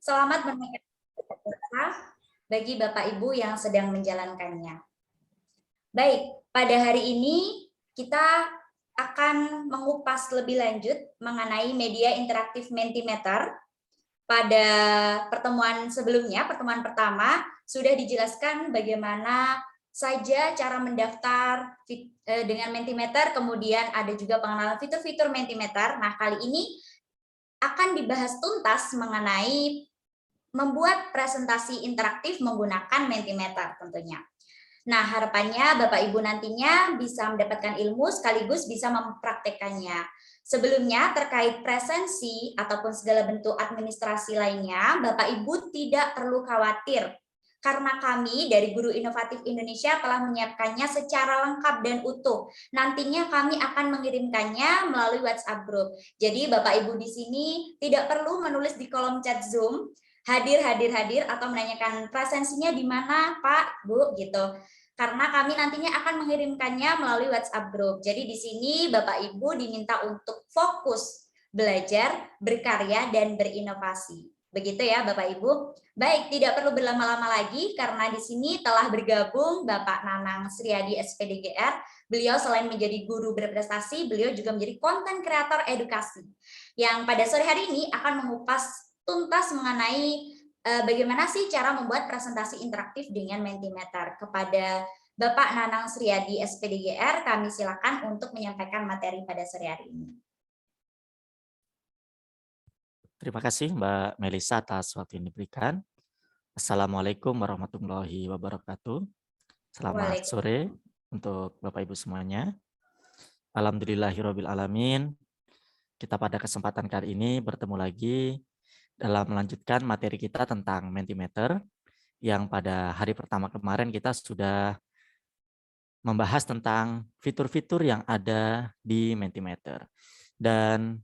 Selamat menunaikan ibadah puasa bagi Bapak Ibu yang sedang menjalankannya. Baik, pada hari ini kita akan mengupas lebih lanjut mengenai media interaktif Mentimeter. Pada pertemuan sebelumnya, pertemuan pertama, sudah dijelaskan bagaimana saja cara mendaftar dengan Mentimeter, kemudian ada juga pengenalan fitur-fitur Mentimeter. Nah, kali ini akan dibahas tuntas mengenai membuat presentasi interaktif menggunakan Mentimeter tentunya. Nah, harapannya Bapak Ibu nantinya bisa mendapatkan ilmu sekaligus bisa mempraktekannya. Sebelumnya terkait presensi ataupun segala bentuk administrasi lainnya, Bapak Ibu tidak perlu khawatir karena kami dari Guru Inovatif Indonesia telah menyiapkannya secara lengkap dan utuh. Nantinya kami akan mengirimkannya melalui WhatsApp group. Jadi Bapak Ibu di sini tidak perlu menulis di kolom chat Zoom hadir atau menanyakan presensinya di mana Pak, Bu gitu. Karena kami nantinya akan mengirimkannya melalui WhatsApp group. Jadi di sini Bapak Ibu diminta untuk fokus belajar, berkarya, dan berinovasi. Begitu ya Bapak Ibu. Baik, tidak perlu berlama-lama lagi karena di sini telah bergabung Bapak Nanang Sriadi SPDGR. Beliau selain menjadi guru berprestasi, beliau juga menjadi konten kreator edukasi. Yang pada sore hari ini akan mengupas tuntas mengenai bagaimana sih cara membuat presentasi interaktif dengan Mentimeter. Kepada Bapak Nanang Sriadi SPDGR, kami silakan untuk menyampaikan materi pada sore hari ini. Terima kasih Mbak Melisa atas waktu yang diberikan. Assalamualaikum warahmatullahi wabarakatuh. Selamat sore untuk Bapak Ibu semuanya. Alhamdulillahirabbil alamin. Kita pada kesempatan kali ini bertemu lagi dalam melanjutkan materi kita tentang Mentimeter yang pada hari pertama kemarin kita sudah membahas tentang fitur-fitur yang ada di Mentimeter. Dan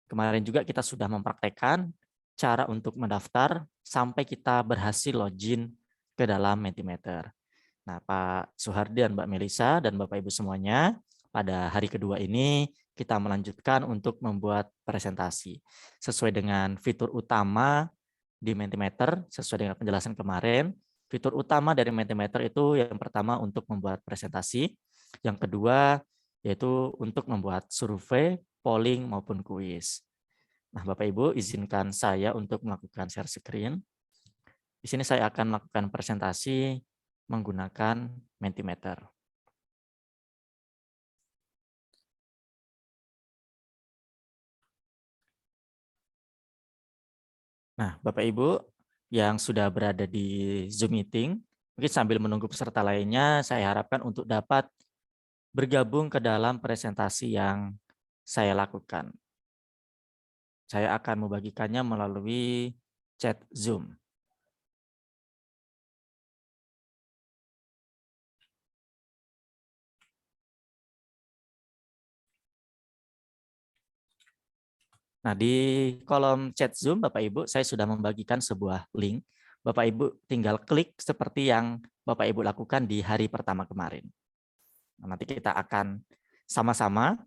kemarin juga kita sudah mempraktekkan cara untuk mendaftar sampai kita berhasil login ke dalam Mentimeter. Nah, Pak Suhardi dan Mbak Melisa dan Bapak Ibu semuanya, pada hari kedua ini kita melanjutkan untuk membuat presentasi sesuai dengan fitur utama di Mentimeter, sesuai dengan penjelasan kemarin. Fitur utama dari Mentimeter itu yang pertama untuk membuat presentasi, yang kedua yaitu untuk membuat survei, polling maupun kuis. Nah, Bapak Ibu izinkan saya untuk melakukan share screen. Di sini saya akan melakukan presentasi menggunakan Mentimeter. Nah, Bapak Ibu yang sudah berada di Zoom meeting, mungkin sambil menunggu peserta lainnya, saya harapkan untuk dapat bergabung ke dalam presentasi yang saya lakukan. Saya akan membagikannya melalui chat Zoom. Nah, di kolom chat Zoom, Bapak Ibu, saya sudah membagikan sebuah link. Bapak Ibu tinggal klik seperti yang Bapak Ibu lakukan di hari pertama kemarin. Nah, nanti kita akan sama-sama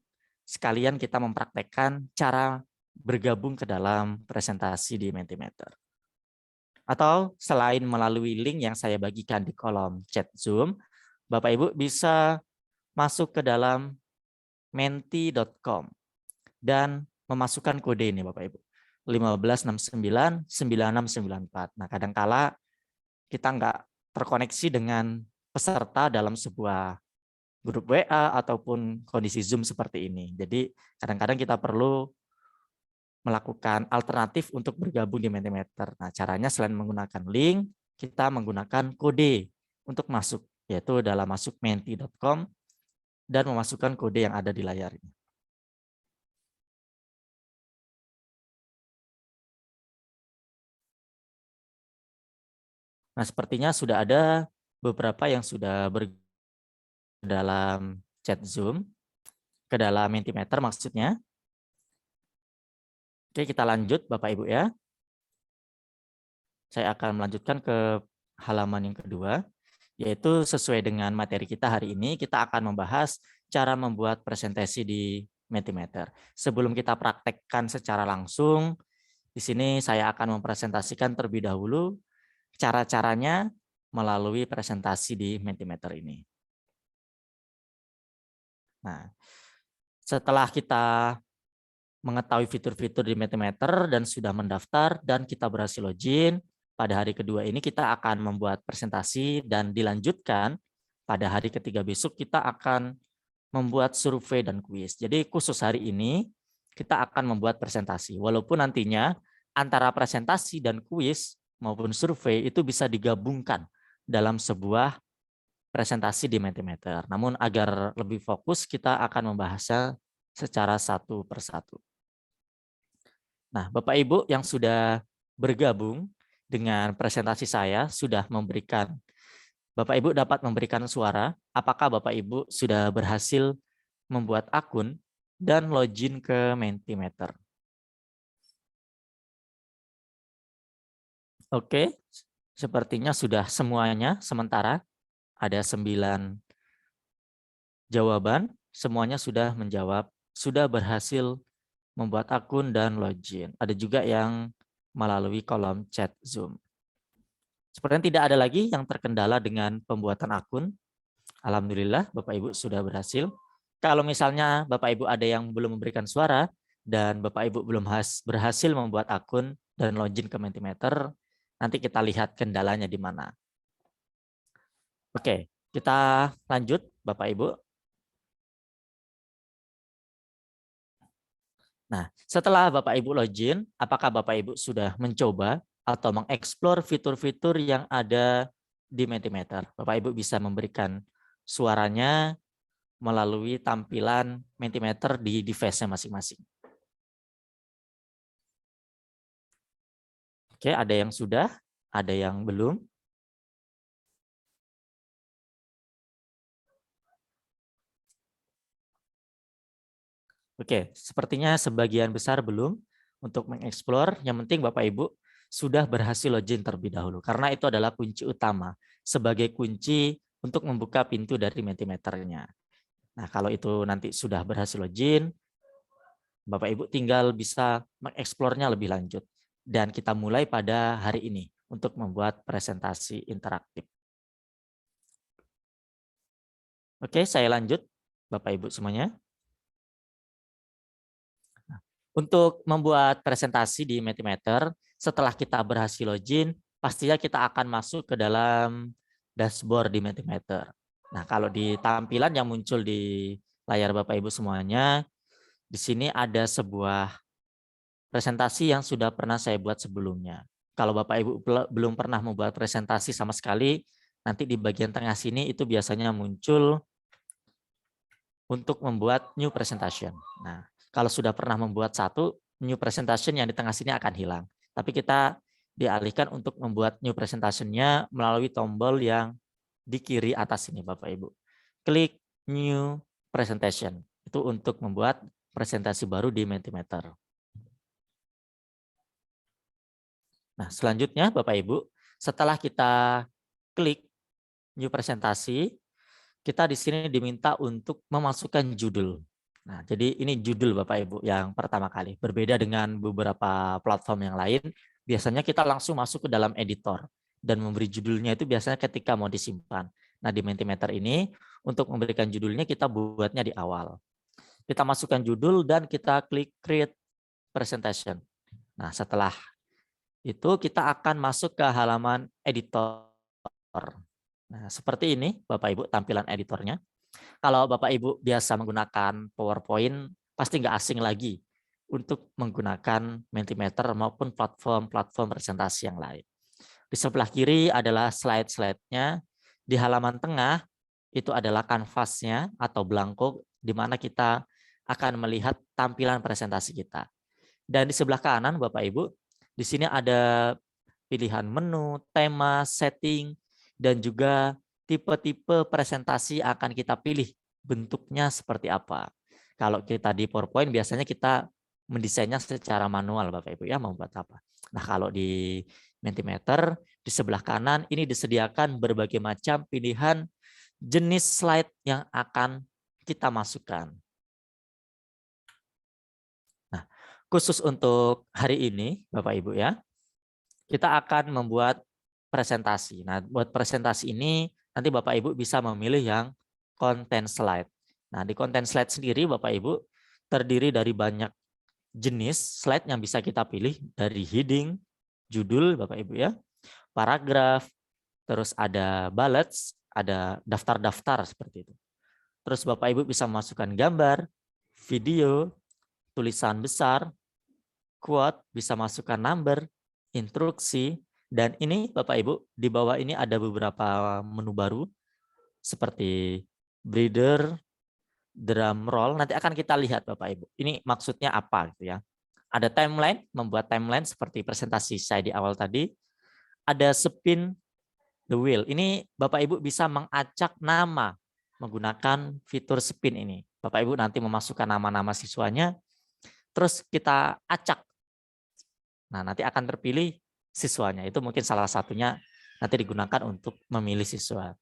sekalian kita mempraktekkan cara bergabung ke dalam presentasi di Mentimeter. Atau selain melalui link yang saya bagikan di kolom chat Zoom, Bapak Ibu bisa masuk ke dalam menti.com dan memasukkan kode ini Bapak Ibu. 15699694. Nah, kadangkala kita nggak terkoneksi dengan peserta dalam sebuah grup WA ataupun kondisi Zoom seperti ini. Jadi kadang-kadang kita perlu melakukan alternatif untuk bergabung di Mentimeter. Nah, caranya selain menggunakan link, kita menggunakan kode untuk masuk, yaitu dalam masuk menti.com dan memasukkan kode yang ada di layar ini. Nah, sepertinya sudah ada beberapa yang sudah dalam chat Zoom, ke dalam Mentimeter maksudnya. Oke, kita lanjut Bapak Ibu ya. Saya akan melanjutkan ke halaman yang kedua, yaitu sesuai dengan materi kita hari ini, kita akan membahas cara membuat presentasi di Mentimeter. Sebelum kita praktekkan secara langsung, Di sini saya akan mempresentasikan terlebih dahulu cara-caranya melalui presentasi di Mentimeter ini. Nah, setelah kita mengetahui fitur-fitur di Mentimeter dan sudah mendaftar dan kita berhasil login, pada hari kedua ini kita akan membuat presentasi dan dilanjutkan pada hari ketiga besok kita akan membuat survei dan kuis. Jadi khusus hari ini kita akan membuat presentasi. Walaupun nantinya antara presentasi dan kuis maupun survei itu bisa digabungkan dalam sebuah presentasi di Mentimeter. Namun agar lebih fokus kita akan membahasnya secara satu persatu. Nah, Bapak Ibu yang sudah bergabung dengan presentasi saya sudah memberikan, Bapak Ibu dapat memberikan suara. Apakah Bapak Ibu sudah berhasil membuat akun dan login ke Mentimeter? Oke, sepertinya sudah semuanya sementara. Ada 9 jawaban, semuanya sudah menjawab, sudah berhasil membuat akun dan login. Ada juga yang melalui kolom chat Zoom. Sepertinya tidak ada lagi yang terkendala dengan pembuatan akun. Alhamdulillah Bapak Ibu sudah berhasil. Kalau misalnya Bapak Ibu ada yang belum memberikan suara dan Bapak Ibu belum berhasil membuat akun dan login ke Mentimeter, nanti kita lihat kendalanya di mana. Oke, kita lanjut Bapak Ibu. Nah, setelah Bapak Ibu login, apakah Bapak Ibu sudah mencoba atau mengeksplor fitur-fitur yang ada di Mentimeter? Bapak Ibu bisa memberikan suaranya melalui tampilan Mentimeter di device-nya masing-masing. Oke, ada yang sudah, ada yang belum. Oke, sepertinya sebagian besar belum untuk mengeksplor. Yang penting Bapak Ibu sudah berhasil login terlebih dahulu. Karena itu adalah kunci utama sebagai kunci untuk membuka pintu dari Mentimeternya. Nah, kalau itu nanti sudah berhasil login, Bapak Ibu tinggal bisa mengeksplornya lebih lanjut. Dan kita mulai pada hari ini untuk membuat presentasi interaktif. Oke, saya lanjut Bapak Ibu semuanya. Untuk membuat presentasi di Mentimeter, setelah kita berhasil login, pastinya kita akan masuk ke dalam dashboard di Mentimeter. Nah, kalau di tampilan yang muncul di layar Bapak Ibu semuanya, di sini ada sebuah presentasi yang sudah pernah saya buat sebelumnya. Kalau Bapak Ibu belum pernah membuat presentasi sama sekali, nanti di bagian tengah sini itu biasanya muncul untuk membuat new presentation. Nah, kalau sudah pernah membuat satu, new presentation yang di tengah sini akan hilang. Tapi kita dialihkan untuk membuat new presentation-nya melalui tombol yang di kiri atas ini Bapak Ibu. Klik new presentation. Itu untuk membuat presentasi baru di Mentimeter. Nah, selanjutnya Bapak Ibu, setelah kita klik new presentasi, kita di sini diminta untuk memasukkan judul. Nah, jadi ini judul Bapak Ibu yang pertama kali. Berbeda dengan beberapa platform yang lain, biasanya kita langsung masuk ke dalam editor dan memberi judulnya itu biasanya ketika mau disimpan. Nah, di Mentimeter ini untuk memberikan judulnya kita buatnya di awal. Kita masukkan judul dan kita klik create presentation. Nah, setelah itu kita akan masuk ke halaman editor. Nah, seperti ini Bapak Ibu tampilan editornya. Kalau Bapak Ibu biasa menggunakan PowerPoint, pasti nggak asing lagi untuk menggunakan Mentimeter maupun platform-platform presentasi yang lain. Di sebelah kiri adalah slide-slide-nya. Di halaman tengah itu adalah kanvasnya atau belangko di mana kita akan melihat tampilan presentasi kita. Dan di sebelah kanan Bapak Ibu, di sini ada pilihan menu, tema, setting, dan juga tipe-tipe presentasi akan kita pilih bentuknya seperti apa. Kalau kita di PowerPoint biasanya kita mendesainnya secara manual Bapak Ibu ya, membuat apa. Nah, kalau di Mentimeter di sebelah kanan ini disediakan berbagai macam pilihan jenis slide yang akan kita masukkan. Nah, khusus untuk hari ini, Bapak Ibu ya, kita akan membuat presentasi. Nah, buat presentasi ini nanti Bapak Ibu bisa memilih yang konten slide. Nah, di konten slide sendiri Bapak Ibu terdiri dari banyak jenis slide yang bisa kita pilih, dari heading, judul Bapak Ibu ya, paragraf, terus ada bullets, ada daftar-daftar seperti itu. Terus Bapak Ibu bisa memasukkan gambar, video, tulisan besar, quote, bisa masukkan number, instruksi, dan ini Bapak Ibu di bawah ini ada beberapa menu baru seperti breather, drum roll. Nanti akan kita lihat Bapak Ibu. Ini maksudnya apa gitu ya. Ada timeline, membuat timeline seperti presentasi saya di awal tadi. Ada spin the wheel. Ini Bapak Ibu bisa mengacak nama menggunakan fitur spin ini. Bapak Ibu nanti memasukkan nama-nama siswanya, terus kita acak. Nah, nanti akan terpilih siswanya. Itu mungkin salah satunya nanti digunakan untuk memilih siswa.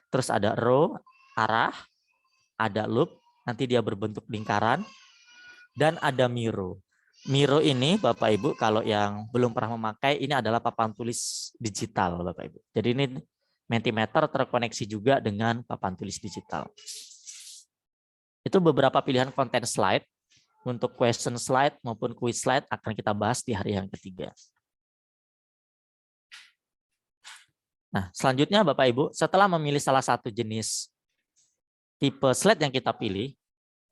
Terus ada row, arah, ada loop, nanti dia berbentuk lingkaran, dan ada Miro. Miro ini Bapak Ibu kalau yang belum pernah memakai, ini adalah papan tulis digital Bapak Ibu. Jadi ini Mentimeter terkoneksi juga dengan papan tulis digital. Itu beberapa pilihan konten slide. Untuk question slide maupun quiz slide akan kita bahas di hari yang ketiga. Nah, selanjutnya Bapak Ibu, setelah memilih salah satu jenis tipe slide yang kita pilih,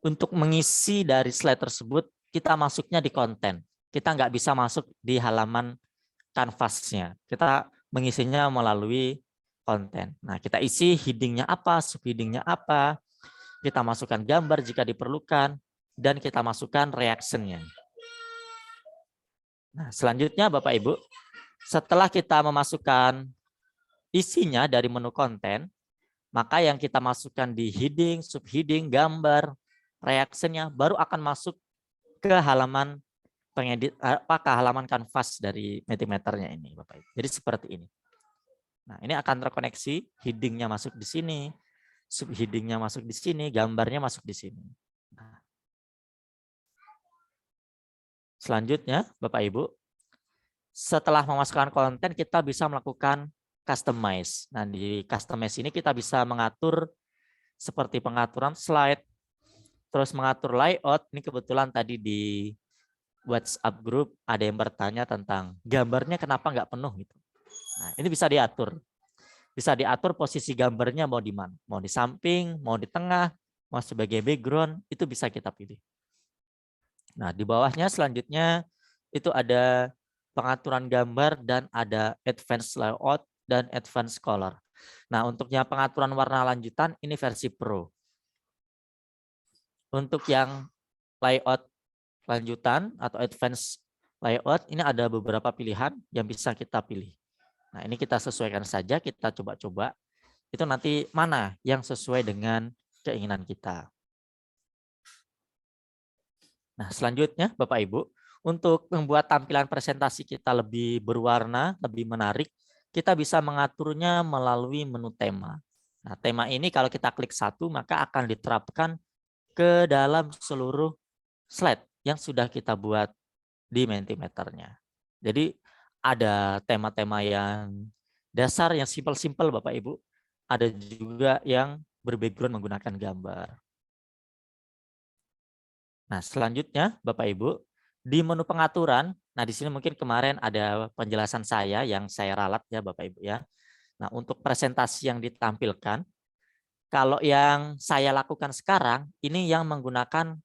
untuk mengisi dari slide tersebut, kita masuknya di konten. Kita nggak bisa masuk di halaman kanvasnya. Kita mengisinya melalui konten. Nah, kita isi heading-nya apa, subheading-nya apa, kita masukkan gambar jika diperlukan, dan kita masukkan reaction-nya. Nah, selanjutnya Bapak Ibu, setelah kita memasukkan isinya dari menu konten, maka yang kita masukkan di heading, subheading, gambar, reaction-nya baru akan masuk ke halaman pengedit, ke halaman kanvas dari Mentimeter-nya ini, Bapak Ibu. Jadi seperti ini. Nah, ini akan terkoneksi, heading-nya masuk di sini, subheading-nya masuk di sini, gambarnya masuk di sini. Nah, selanjutnya, Bapak Ibu, setelah memasukkan konten, kita bisa melakukan customize. Nah, di customize ini kita bisa mengatur seperti pengaturan slide, terus mengatur layout. Ini kebetulan tadi di WhatsApp group ada yang bertanya tentang gambarnya kenapa nggak penuh gitu. Nah, ini bisa diatur. Bisa diatur posisi gambarnya mau di mana. Mau di samping, mau di tengah, mau sebagai background, itu bisa kita pilih. Nah, di bawahnya selanjutnya itu ada pengaturan gambar dan ada advanced layout dan advanced color. Nah, untuk yang pengaturan warna lanjutan ini versi Pro. Untuk yang layout lanjutan atau advanced layout ini ada beberapa pilihan yang bisa kita pilih. Nah, ini kita sesuaikan saja, kita coba-coba. Itu nanti mana yang sesuai dengan keinginan kita. Nah, selanjutnya Bapak Ibu, untuk membuat tampilan presentasi kita lebih berwarna, lebih menarik, kita bisa mengaturnya melalui menu tema. Nah, tema ini kalau kita klik satu, maka akan diterapkan ke dalam seluruh slide yang sudah kita buat di Mentimeter-nya. Jadi ada tema-tema yang dasar, yang simpel-simpel Bapak Ibu. Ada juga yang berbackground menggunakan gambar. Nah, selanjutnya Bapak Ibu, di menu pengaturan, nah di sini mungkin kemarin ada penjelasan saya yang saya ralat ya Bapak Ibu ya. Nah, untuk presentasi yang ditampilkan, kalau yang saya lakukan sekarang, ini yang menggunakan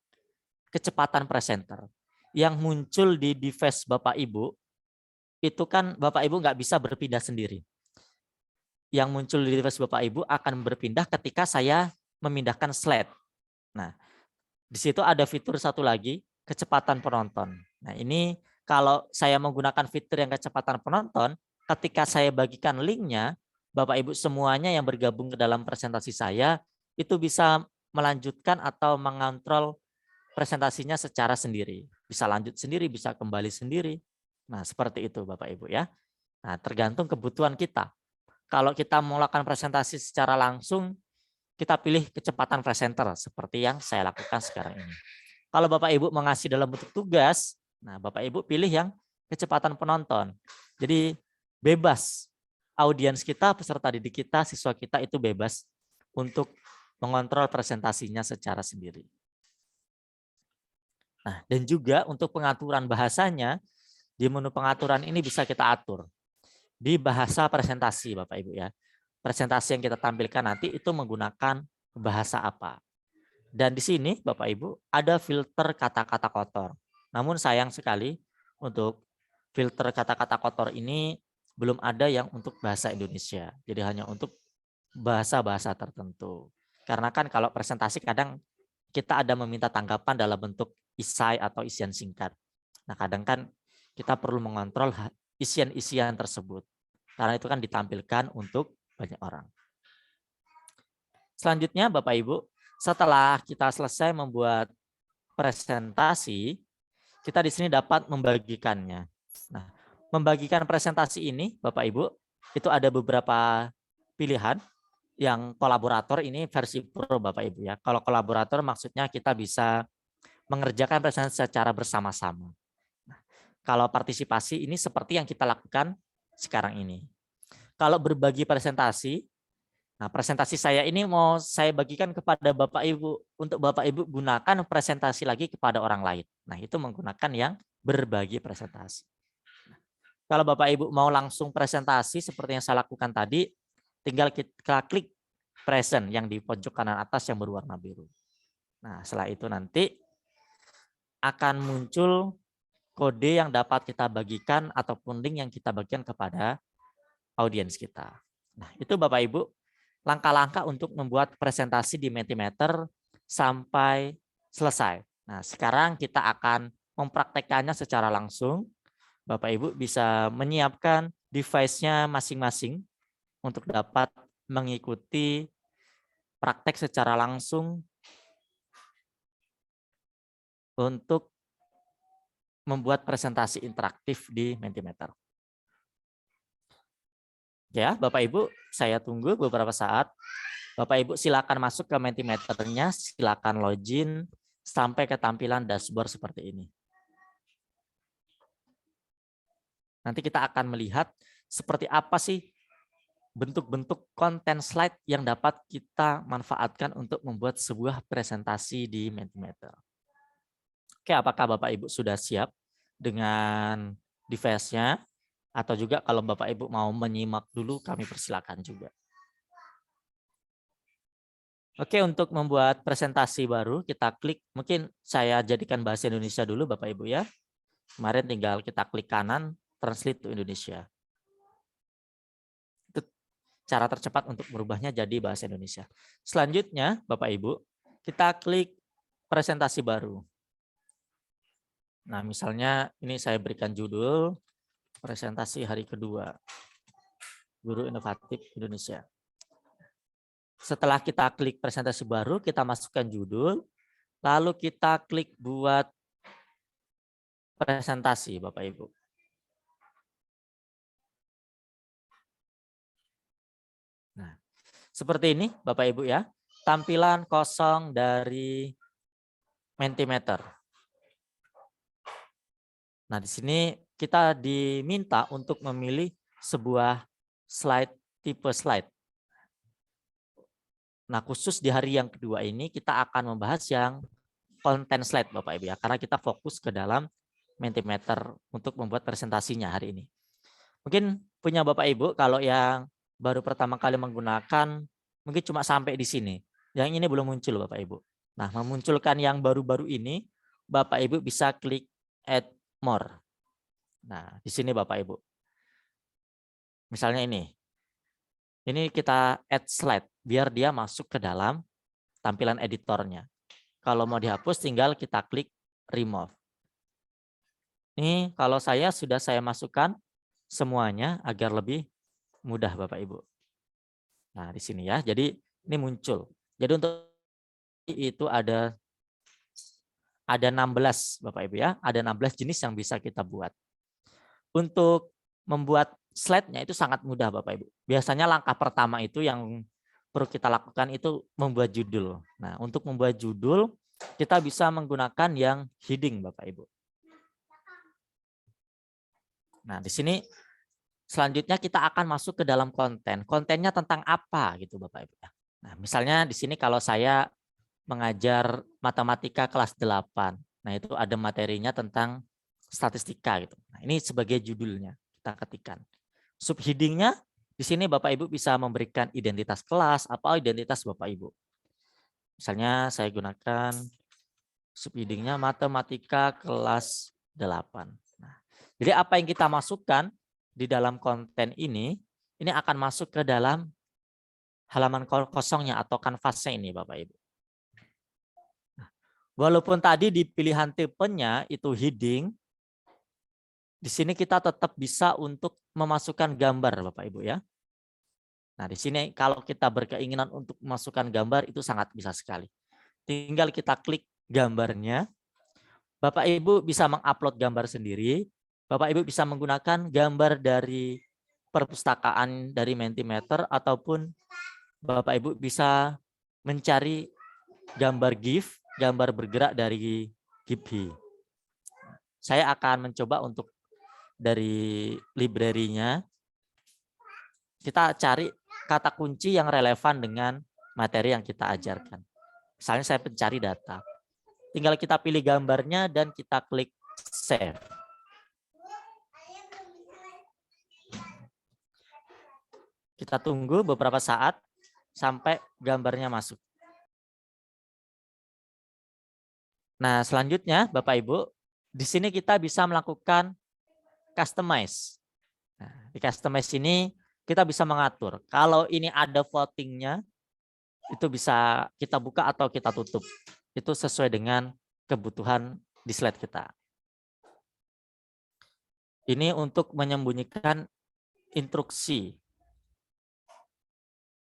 kecepatan presenter. Yang muncul di device Bapak Ibu, itu kan Bapak Ibu nggak bisa berpindah sendiri. Yang muncul di device Bapak Ibu akan berpindah ketika saya memindahkan slide. Nah, di situ ada fitur satu lagi, kecepatan penonton. Nah, ini kalau saya menggunakan fitur yang kecepatan penonton, ketika saya bagikan linknya, Bapak Ibu semuanya yang bergabung ke dalam presentasi saya, itu bisa melanjutkan atau mengontrol presentasinya secara sendiri. Bisa lanjut sendiri, bisa kembali sendiri. Nah, seperti itu Bapak Ibu ya. Nah, tergantung kebutuhan kita. Kalau kita melakukan presentasi secara langsung, kita pilih kecepatan presenter seperti yang saya lakukan sekarang ini. Kalau Bapak Ibu mengasih dalam bentuk tugas, Nah, Bapak Ibu pilih yang kecepatan penonton. Jadi bebas. Audiens kita, peserta didik kita, siswa kita itu bebas untuk mengontrol presentasinya secara sendiri. Nah, dan juga untuk pengaturan bahasanya, di menu pengaturan ini bisa kita atur di bahasa presentasi, Bapak Ibu ya. Presentasi yang kita tampilkan nanti itu menggunakan bahasa apa. Dan di sini Bapak Ibu ada filter kata-kata kotor. Namun sayang sekali untuk filter kata-kata kotor ini belum ada yang untuk bahasa Indonesia. Jadi hanya untuk bahasa-bahasa tertentu. Karena kan kalau presentasi kadang kita ada meminta tanggapan dalam bentuk isai atau isian singkat. Nah, kadang kan kita perlu mengontrol isian-isian tersebut. Karena itu kan ditampilkan untuk banyak orang. Selanjutnya Bapak Ibu, setelah kita selesai membuat presentasi, kita di sini dapat membagikannya. Nah, membagikan presentasi ini Bapak Ibu, itu ada beberapa pilihan. Yang kolaborator ini versi Pro Bapak Ibu ya. Kalau kolaborator maksudnya kita bisa mengerjakan presentasi secara bersama-sama. Nah, kalau partisipasi ini seperti yang kita lakukan sekarang ini. Kalau berbagi presentasi, nah presentasi saya ini mau saya bagikan kepada Bapak Ibu. Untuk Bapak Ibu gunakan presentasi lagi kepada orang lain. Nah itu menggunakan yang berbagi presentasi. Kalau Bapak Ibu mau langsung presentasi seperti yang saya lakukan tadi, tinggal kita klik present yang di pojok kanan atas yang berwarna biru. Nah, setelah itu nanti akan muncul kode yang dapat kita bagikan ataupun link yang kita bagikan kepada audiens kita. Nah, itu Bapak Ibu langkah-langkah untuk membuat presentasi di Mentimeter sampai selesai. Nah, sekarang kita akan mempraktekannya secara langsung. Bapak Ibu bisa menyiapkan device-nya masing-masing untuk dapat mengikuti praktek secara langsung untuk membuat presentasi interaktif di Mentimeter. Ya, Bapak Ibu, saya tunggu beberapa saat. Bapak Ibu silakan masuk ke Mentimeternya, silakan login sampai ke tampilan dashboard seperti ini. Nanti kita akan melihat seperti apa sih bentuk-bentuk konten slide yang dapat kita manfaatkan untuk membuat sebuah presentasi di Mentimeter. Oke, apakah Bapak Ibu sudah siap dengan device-nya? Atau juga kalau Bapak Ibu mau menyimak dulu, kami persilakan juga. Oke, untuk membuat presentasi baru, kita klik, mungkin saya jadikan bahasa Indonesia dulu Bapak Ibu ya. Kemarin tinggal kita klik kanan, translate to Indonesia. Itu cara tercepat untuk merubahnya jadi bahasa Indonesia. Selanjutnya, Bapak Ibu, kita klik presentasi baru. Nah, misalnya ini saya berikan judul presentasi hari kedua, Guru Inovatif Indonesia. Setelah kita klik presentasi baru, kita masukkan judul, lalu kita klik buat presentasi, Bapak Ibu. Nah, seperti ini, Bapak Ibu ya, tampilan kosong dari Mentimeter. Nah, di sini kita diminta untuk memilih sebuah slide, tipe slide. Nah, khusus di hari yang kedua ini kita akan membahas yang konten slide Bapak Ibu ya, karena kita fokus ke dalam Mentimeter untuk membuat presentasinya hari ini. Mungkin punya Bapak Ibu kalau yang baru pertama kali menggunakan mungkin cuma sampai di sini. Yang ini belum muncul Bapak Ibu. Nah, memunculkan yang baru-baru ini Bapak Ibu bisa klik add more. Nah, di sini Bapak Ibu. Misalnya ini. Ini kita add slide biar dia masuk ke dalam tampilan editornya. Kalau mau dihapus tinggal kita klik remove. Ini kalau saya sudah saya masukkan semuanya agar lebih mudah Bapak Ibu. Nah, di sini ya. Jadi ini muncul. Jadi untuk itu ada 16 Bapak Ibu ya. Ada 16 jenis yang bisa kita buat. Untuk membuat slide-nya itu sangat mudah Bapak Ibu. Biasanya langkah pertama itu yang perlu kita lakukan itu membuat judul. Nah, untuk membuat judul kita bisa menggunakan yang heading Bapak Ibu. Nah, di sini selanjutnya kita akan masuk ke dalam konten. Kontennya tentang apa gitu Bapak Ibu ya. Nah, misalnya di sini kalau saya mengajar matematika kelas 8. Nah, itu ada materinya tentang statistika gitu. Nah, ini sebagai judulnya kita ketikkan. Subheadingnya di sini Bapak Ibu bisa memberikan identitas kelas atau identitas Bapak Ibu. Misalnya saya gunakan subheadingnya matematika kelas 8. Nah, jadi apa yang kita masukkan di dalam konten ini akan masuk ke dalam halaman kosongnya atau kanvasnya ini Bapak Ibu. Walaupun tadi di pilihan tipenya itu heading, di sini kita tetap bisa untuk memasukkan gambar Bapak Ibu ya. Nah, di sini kalau kita berkeinginan untuk memasukkan gambar itu sangat bisa sekali. Tinggal kita klik gambarnya. Bapak Ibu bisa mengupload gambar sendiri. Bapak Ibu bisa menggunakan gambar dari perpustakaan dari Mentimeter ataupun Bapak Ibu bisa mencari gambar GIF, gambar bergerak dari GIPHI. Saya akan mencoba untuk dari library-nya kita cari kata kunci yang relevan dengan materi yang kita ajarkan. Misalnya saya pencari data. Tinggal kita pilih gambarnya dan kita klik save. Kita tunggu beberapa saat sampai gambarnya masuk. Nah, selanjutnya Bapak Ibu, di sini kita bisa melakukan customize. Nah, di customize ini kita bisa mengatur. Kalau ini ada votingnya, itu bisa kita buka atau kita tutup. Itu sesuai dengan kebutuhan di slide kita. Ini untuk menyembunyikan instruksi.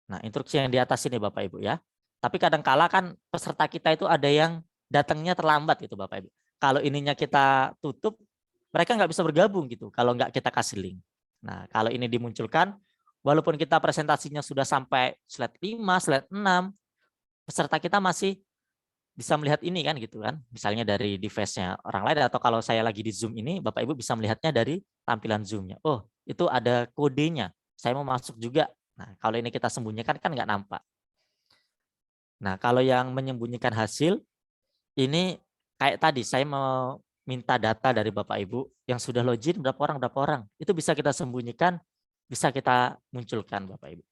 Nah, instruksi yang di atas ini Bapak Ibu ya. Tapi kadang-kala kan peserta kita itu ada yang datangnya terlambat gitu Bapak Ibu. Kalau ininya kita tutup, mereka nggak bisa bergabung gitu kalau nggak kita kasih link. Nah, kalau ini dimunculkan, walaupun kita presentasinya sudah sampai slide 5, slide 6, peserta kita masih bisa melihat ini kan gitu kan. Misalnya dari device-nya orang lain atau kalau saya lagi di Zoom ini, Bapak Ibu bisa melihatnya dari tampilan Zoom-nya. Oh, itu ada kodenya. Saya mau masuk juga. Nah, kalau ini kita sembunyikan kan nggak nampak. Nah, kalau yang menyembunyikan hasil, ini kayak tadi saya mau minta data dari Bapak Ibu yang sudah login berapa orang. Itu bisa kita sembunyikan, bisa kita munculkan Bapak Ibu.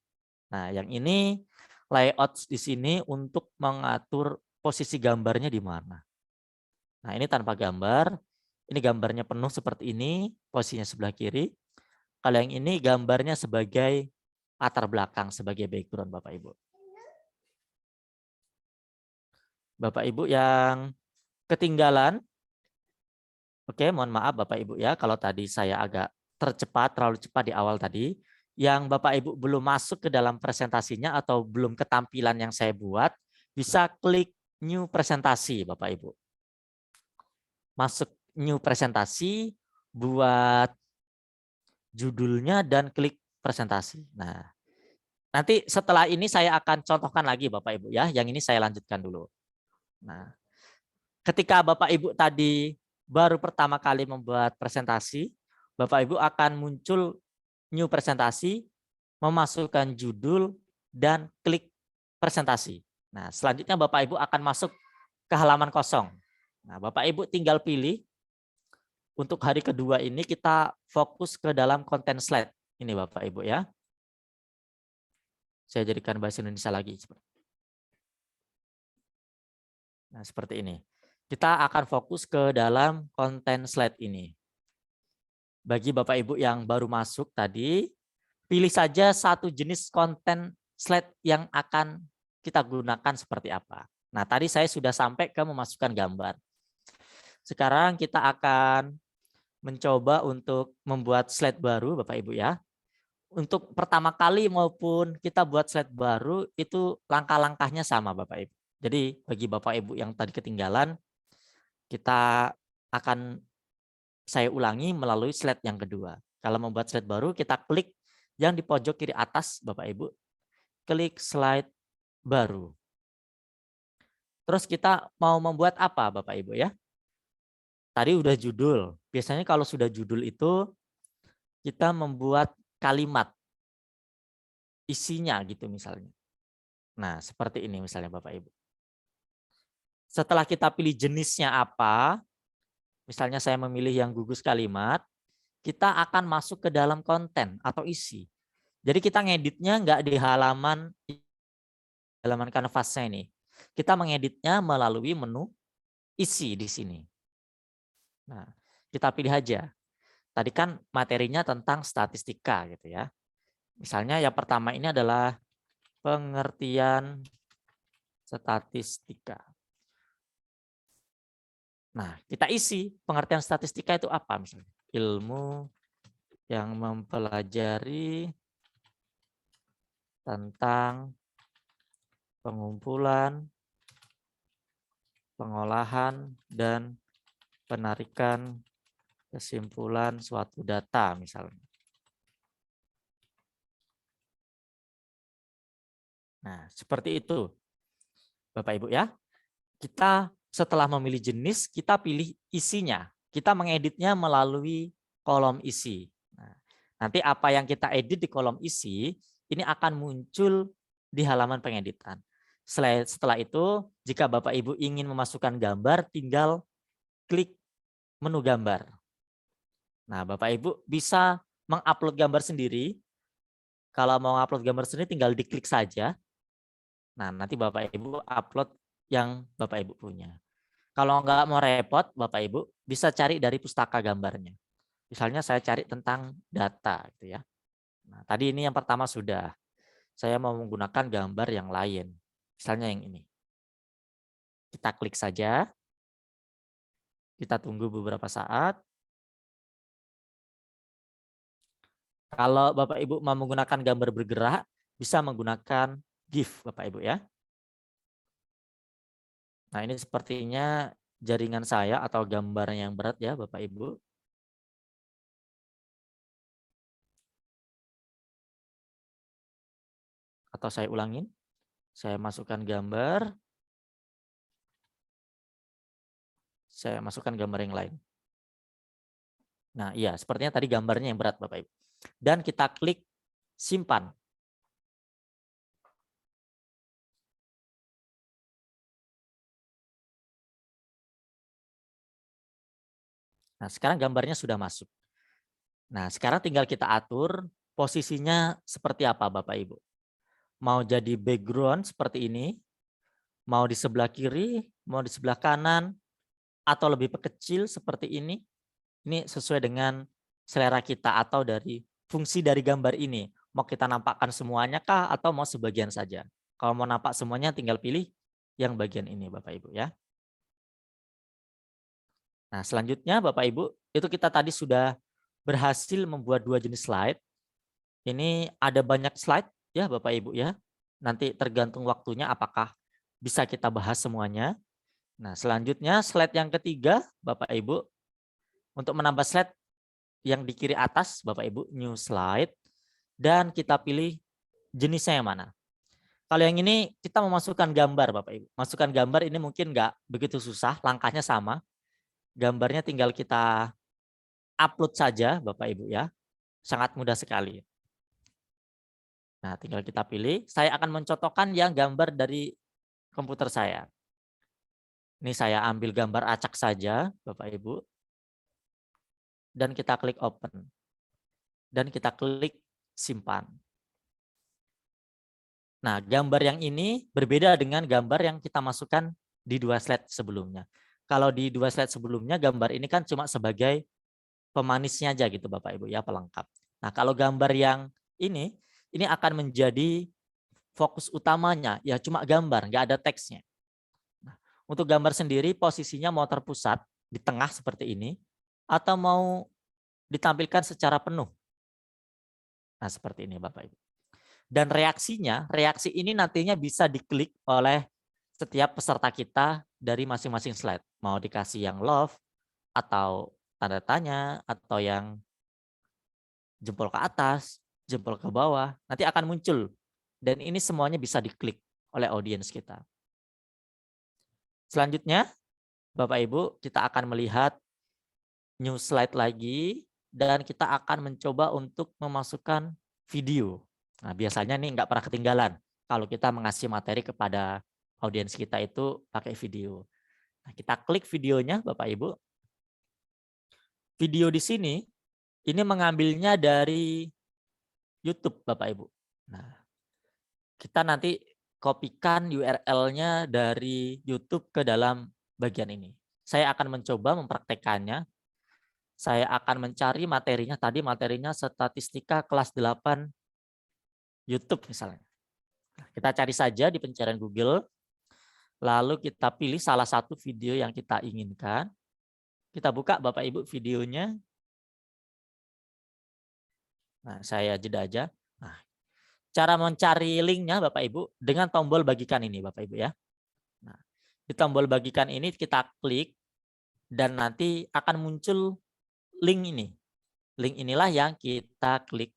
Nah, yang ini layout di sini untuk mengatur posisi gambarnya di mana. Nah, ini tanpa gambar. Ini gambarnya penuh seperti ini, posisinya sebelah kiri. Kalau yang ini gambarnya sebagai latar belakang, sebagai background Bapak Ibu. Bapak Ibu yang ketinggalan, oke, mohon maaf Bapak Ibu ya, kalau tadi saya agak terlalu cepat di awal tadi. Yang Bapak Ibu belum masuk ke dalam presentasinya atau belum ketampilan yang saya buat, bisa klik new presentasi Bapak Ibu. Masuk new presentasi, buat judulnya dan klik presentasi. Nah, nanti setelah ini saya akan contohkan lagi Bapak Ibu ya, yang ini saya lanjutkan dulu. Nah, ketika Bapak Ibu tadi baru pertama kali membuat presentasi, Bapak Ibu akan muncul new presentasi, memasukkan judul, dan klik presentasi. Nah, selanjutnya Bapak Ibu akan masuk ke halaman kosong. Nah, Bapak Ibu tinggal pilih, untuk hari kedua ini kita fokus ke dalam konten slide. Ini Bapak Ibu ya. Saya jadikan bahasa Indonesia lagi. Nah, seperti ini. Kita akan fokus ke dalam konten slide ini. Bagi Bapak Ibu yang baru masuk tadi, pilih saja satu jenis konten slide yang akan kita gunakan seperti apa. Nah, tadi saya sudah sampai ke memasukkan gambar. Sekarang kita akan mencoba untuk membuat slide baru Bapak Ibu ya. Untuk pertama kali maupun kita buat slide baru itu langkah-langkahnya sama Bapak Ibu. Jadi bagi Bapak Ibu yang tadi ketinggalan, kita akan saya ulangi melalui slide yang kedua. Kalau membuat slide baru, kita klik yang di pojok kiri atas, Bapak Ibu. Klik slide baru. Terus kita mau membuat apa, Bapak Ibu ya? Tadi udah judul. Biasanya kalau sudah judul itu, kita membuat kalimat isinya gitu misalnya. Nah, seperti ini misalnya Bapak Ibu. Setelah kita pilih jenisnya apa, misalnya saya memilih yang gugus kalimat, kita akan masuk ke dalam konten atau isi. Jadi kita ngeditnya nggak di halaman kanvasnya ini. Kita mengeditnya melalui menu isi di sini. Nah, kita pilih aja. Tadi kan materinya tentang statistika gitu ya. Misalnya yang pertama ini adalah pengertian statistika. Nah, kita isi pengertian statistika itu apa misalnya? Ilmu yang mempelajari tentang pengumpulan, pengolahan, dan penarikan kesimpulan suatu data misalnya. Nah, seperti itu Bapak Ibu ya. Kita setelah memilih jenis, kita pilih isinya. Kita mengeditnya melalui kolom isi. Nah, nanti apa yang kita edit di kolom isi, ini akan muncul di halaman pengeditan. Setelah itu, jika Bapak Ibu ingin memasukkan gambar, tinggal klik menu gambar. Nah, Bapak Ibu bisa mengupload gambar sendiri. Kalau mau upload gambar sendiri, tinggal diklik saja. Nah, nanti Bapak Ibu upload yang Bapak Ibu punya. Kalau nggak mau repot, Bapak Ibu bisa cari dari pustaka gambarnya. Misalnya saya cari tentang data, gitu ya. Nah, tadi ini yang pertama sudah. Saya mau menggunakan gambar yang lain. Misalnya yang ini. Kita klik saja. Kita tunggu beberapa saat. Kalau Bapak Ibu mau menggunakan gambar bergerak, bisa menggunakan GIF, Bapak Ibu ya. Nah, ini sepertinya jaringan saya atau gambar yang berat ya, Bapak Ibu. Atau saya ulangin. Saya masukkan gambar. Saya masukkan gambar yang lain. Nah, iya, sepertinya tadi gambarnya yang berat, Bapak Ibu. Dan kita klik simpan. Nah, sekarang gambarnya sudah masuk. Nah, sekarang tinggal kita atur posisinya seperti apa, Bapak Ibu. Mau jadi background seperti ini, mau di sebelah kiri, mau di sebelah kanan, atau lebih kecil seperti ini. Ini sesuai dengan selera kita atau dari fungsi dari gambar ini. Mau kita nampakkan semuanya kah atau mau sebagian saja. Kalau mau nampak semuanya tinggal pilih yang bagian ini Bapak Ibu ya. Nah, selanjutnya Bapak Ibu, itu kita tadi sudah berhasil membuat 2 jenis slide. Ini ada banyak slide ya Bapak Ibu ya. Nanti tergantung waktunya apakah bisa kita bahas semuanya. Nah, selanjutnya slide yang ketiga Bapak Ibu, untuk menambah slide yang di kiri atas Bapak Ibu, new slide, dan kita pilih jenisnya yang mana. Kalau yang ini kita memasukkan gambar Bapak Ibu. Masukkan gambar ini mungkin nggak begitu susah, langkahnya sama. Gambarnya tinggal kita upload saja Bapak Ibu ya. Sangat mudah sekali. Nah, tinggal kita pilih. Saya akan mencontohkan yang gambar dari komputer saya. Ini saya ambil gambar acak saja Bapak Ibu. Dan kita klik open. Dan kita klik simpan. Nah, gambar yang ini berbeda dengan gambar yang kita masukkan di 2 slide sebelumnya. Kalau di 2 slide sebelumnya, gambar ini kan cuma sebagai pemanisnya aja gitu Bapak Ibu ya, pelengkap. Nah, kalau gambar yang ini akan menjadi fokus utamanya, ya cuma gambar, nggak ada teksnya. Nah, untuk gambar sendiri posisinya mau terpusat di tengah seperti ini, atau mau ditampilkan secara penuh. Nah, seperti ini Bapak Ibu. Dan reaksi ini nantinya bisa diklik oleh setiap peserta kita dari masing-masing slide. Mau dikasih yang love, atau tanda tanya, atau yang jempol ke atas, jempol ke bawah, nanti akan muncul. Dan ini semuanya bisa diklik oleh audiens kita. Selanjutnya, Bapak Ibu, kita akan melihat new slide lagi. dan kita akan mencoba untuk memasukkan video. Nah, biasanya nih nggak pernah ketinggalan kalau kita mengasih materi kepada audiens kita itu pakai video. Nah, kita klik videonya Bapak Ibu. Video di sini ini mengambilnya dari YouTube Bapak Ibu. Nah, kita nanti kopikan URL-nya dari YouTube ke dalam bagian ini. Saya akan mencoba mempraktekannya. Saya akan mencari materinya, tadi materinya statistika kelas 8 YouTube misalnya. Kita cari saja di pencarian Google, lalu kita pilih salah satu video yang kita inginkan. Kita buka Bapak Ibu videonya. Nah, saya jeda aja. Nah, cara mencari linknya Bapak Ibu dengan tombol bagikan ini Bapak Ibu ya. Nah, di tombol bagikan ini kita klik dan nanti akan muncul link ini. Link inilah yang kita klik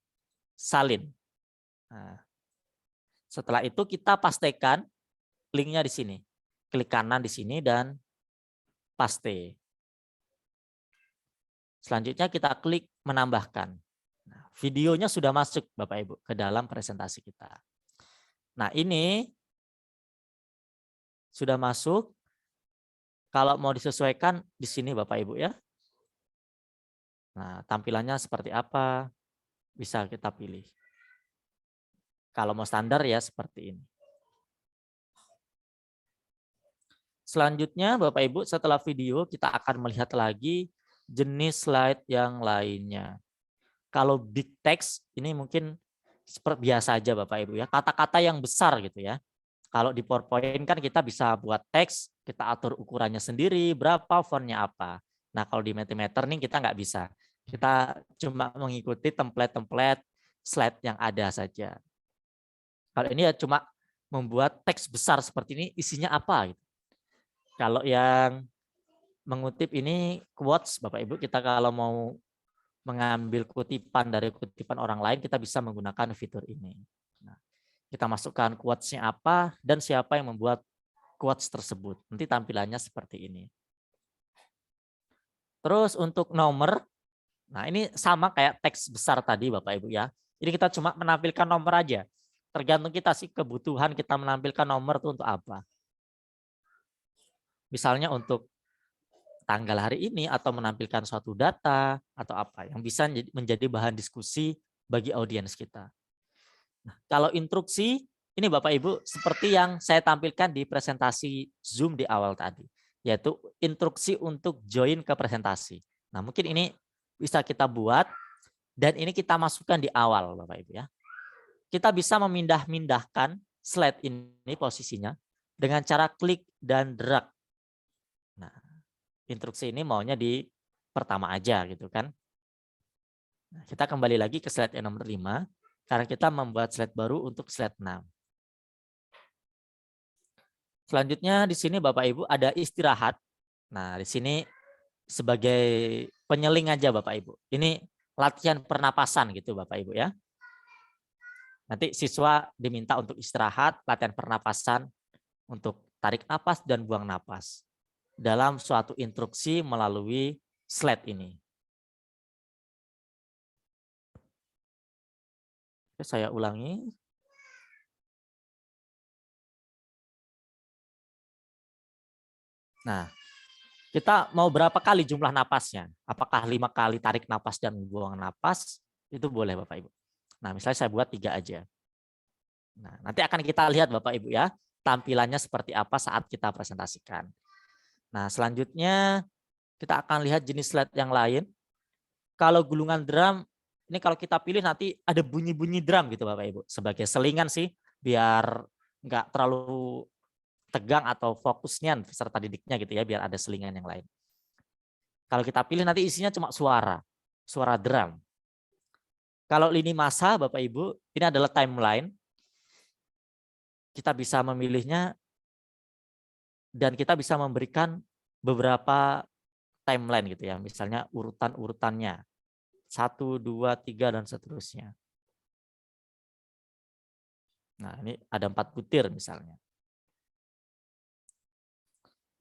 salin. Nah, setelah itu kita pastekan linknya di sini. Klik kanan di sini dan paste. Selanjutnya kita klik menambahkan. Nah, videonya sudah masuk Bapak Ibu ke dalam presentasi kita. Nah, ini sudah masuk. Kalau mau disesuaikan di sini Bapak Ibu ya. Nah, tampilannya seperti apa bisa kita pilih. Kalau mau standar ya seperti ini. Selanjutnya Bapak Ibu setelah video kita akan melihat lagi jenis slide yang lainnya. Kalau big text ini mungkin seperti biasa aja Bapak Ibu ya, kata-kata yang besar gitu ya. Kalau di PowerPoint kan kita bisa buat teks, kita atur ukurannya sendiri, berapa fontnya apa. Nah kalau di Mentimeter nih kita nggak bisa. Kita cuma mengikuti template-template slide yang ada saja. Kalau ini ya cuma membuat teks besar seperti ini isinya apa gitu. Kalau yang mengutip ini quotes Bapak Ibu, kita kalau mau mengambil kutipan dari kutipan orang lain, kita bisa menggunakan fitur ini. Nah, kita masukkan quotes-nya apa dan siapa yang membuat quotes tersebut. Nanti tampilannya seperti ini. Terus untuk nomor, nah ini sama kayak teks besar tadi Bapak Ibu ya. Jadi kita cuma menampilkan nomor aja. Tergantung kita sih kebutuhan kita menampilkan nomor itu untuk apa. Misalnya untuk tanggal hari ini atau menampilkan suatu data atau apa yang bisa menjadi bahan diskusi bagi audiens kita. Nah, kalau instruksi ini Bapak Ibu seperti yang saya tampilkan di presentasi Zoom di awal tadi, yaitu instruksi untuk join ke presentasi. Nah, mungkin ini bisa kita buat dan ini kita masukkan di awal Bapak Ibu ya. Kita bisa memindah-mindahkan slide ini posisinya dengan cara klik dan drag. Nah, instruksi ini maunya di pertama aja gitu kan. Nah, kita kembali lagi ke slide yang nomor 5 karena kita membuat slide baru untuk slide 6. Selanjutnya di sini Bapak Ibu ada istirahat. Nah, di sini sebagai penyeling aja Bapak Ibu. Ini latihan pernapasan gitu Bapak Ibu ya. Nanti siswa diminta untuk istirahat, latihan pernapasan untuk tarik napas dan buang napas dalam suatu instruksi melalui slide ini. Oke, saya ulangi. Nah, kita mau berapa kali jumlah napasnya? Apakah 5 kali tarik napas dan buang napas? Itu boleh Bapak Ibu. Nah, misalnya saya buat 3 aja. Nah, nanti akan kita lihat Bapak Ibu ya, tampilannya seperti apa saat kita presentasikan. Nah, selanjutnya kita akan lihat jenis slide yang lain. Kalau gulungan drum, ini kalau kita pilih nanti ada bunyi-bunyi drum gitu Bapak Ibu. Sebagai selingan sih, biar nggak terlalu tegang atau fokusnya peserta didiknya gitu ya, biar ada selingan yang lain. Kalau kita pilih nanti isinya cuma suara drum. Kalau lini masa Bapak Ibu, ini adalah timeline. Kita bisa memilihnya dan kita bisa memberikan beberapa timeline gitu ya, misalnya urutan-urutannya 1, 2, 3 dan seterusnya. Nah, ini ada 4 butir misalnya.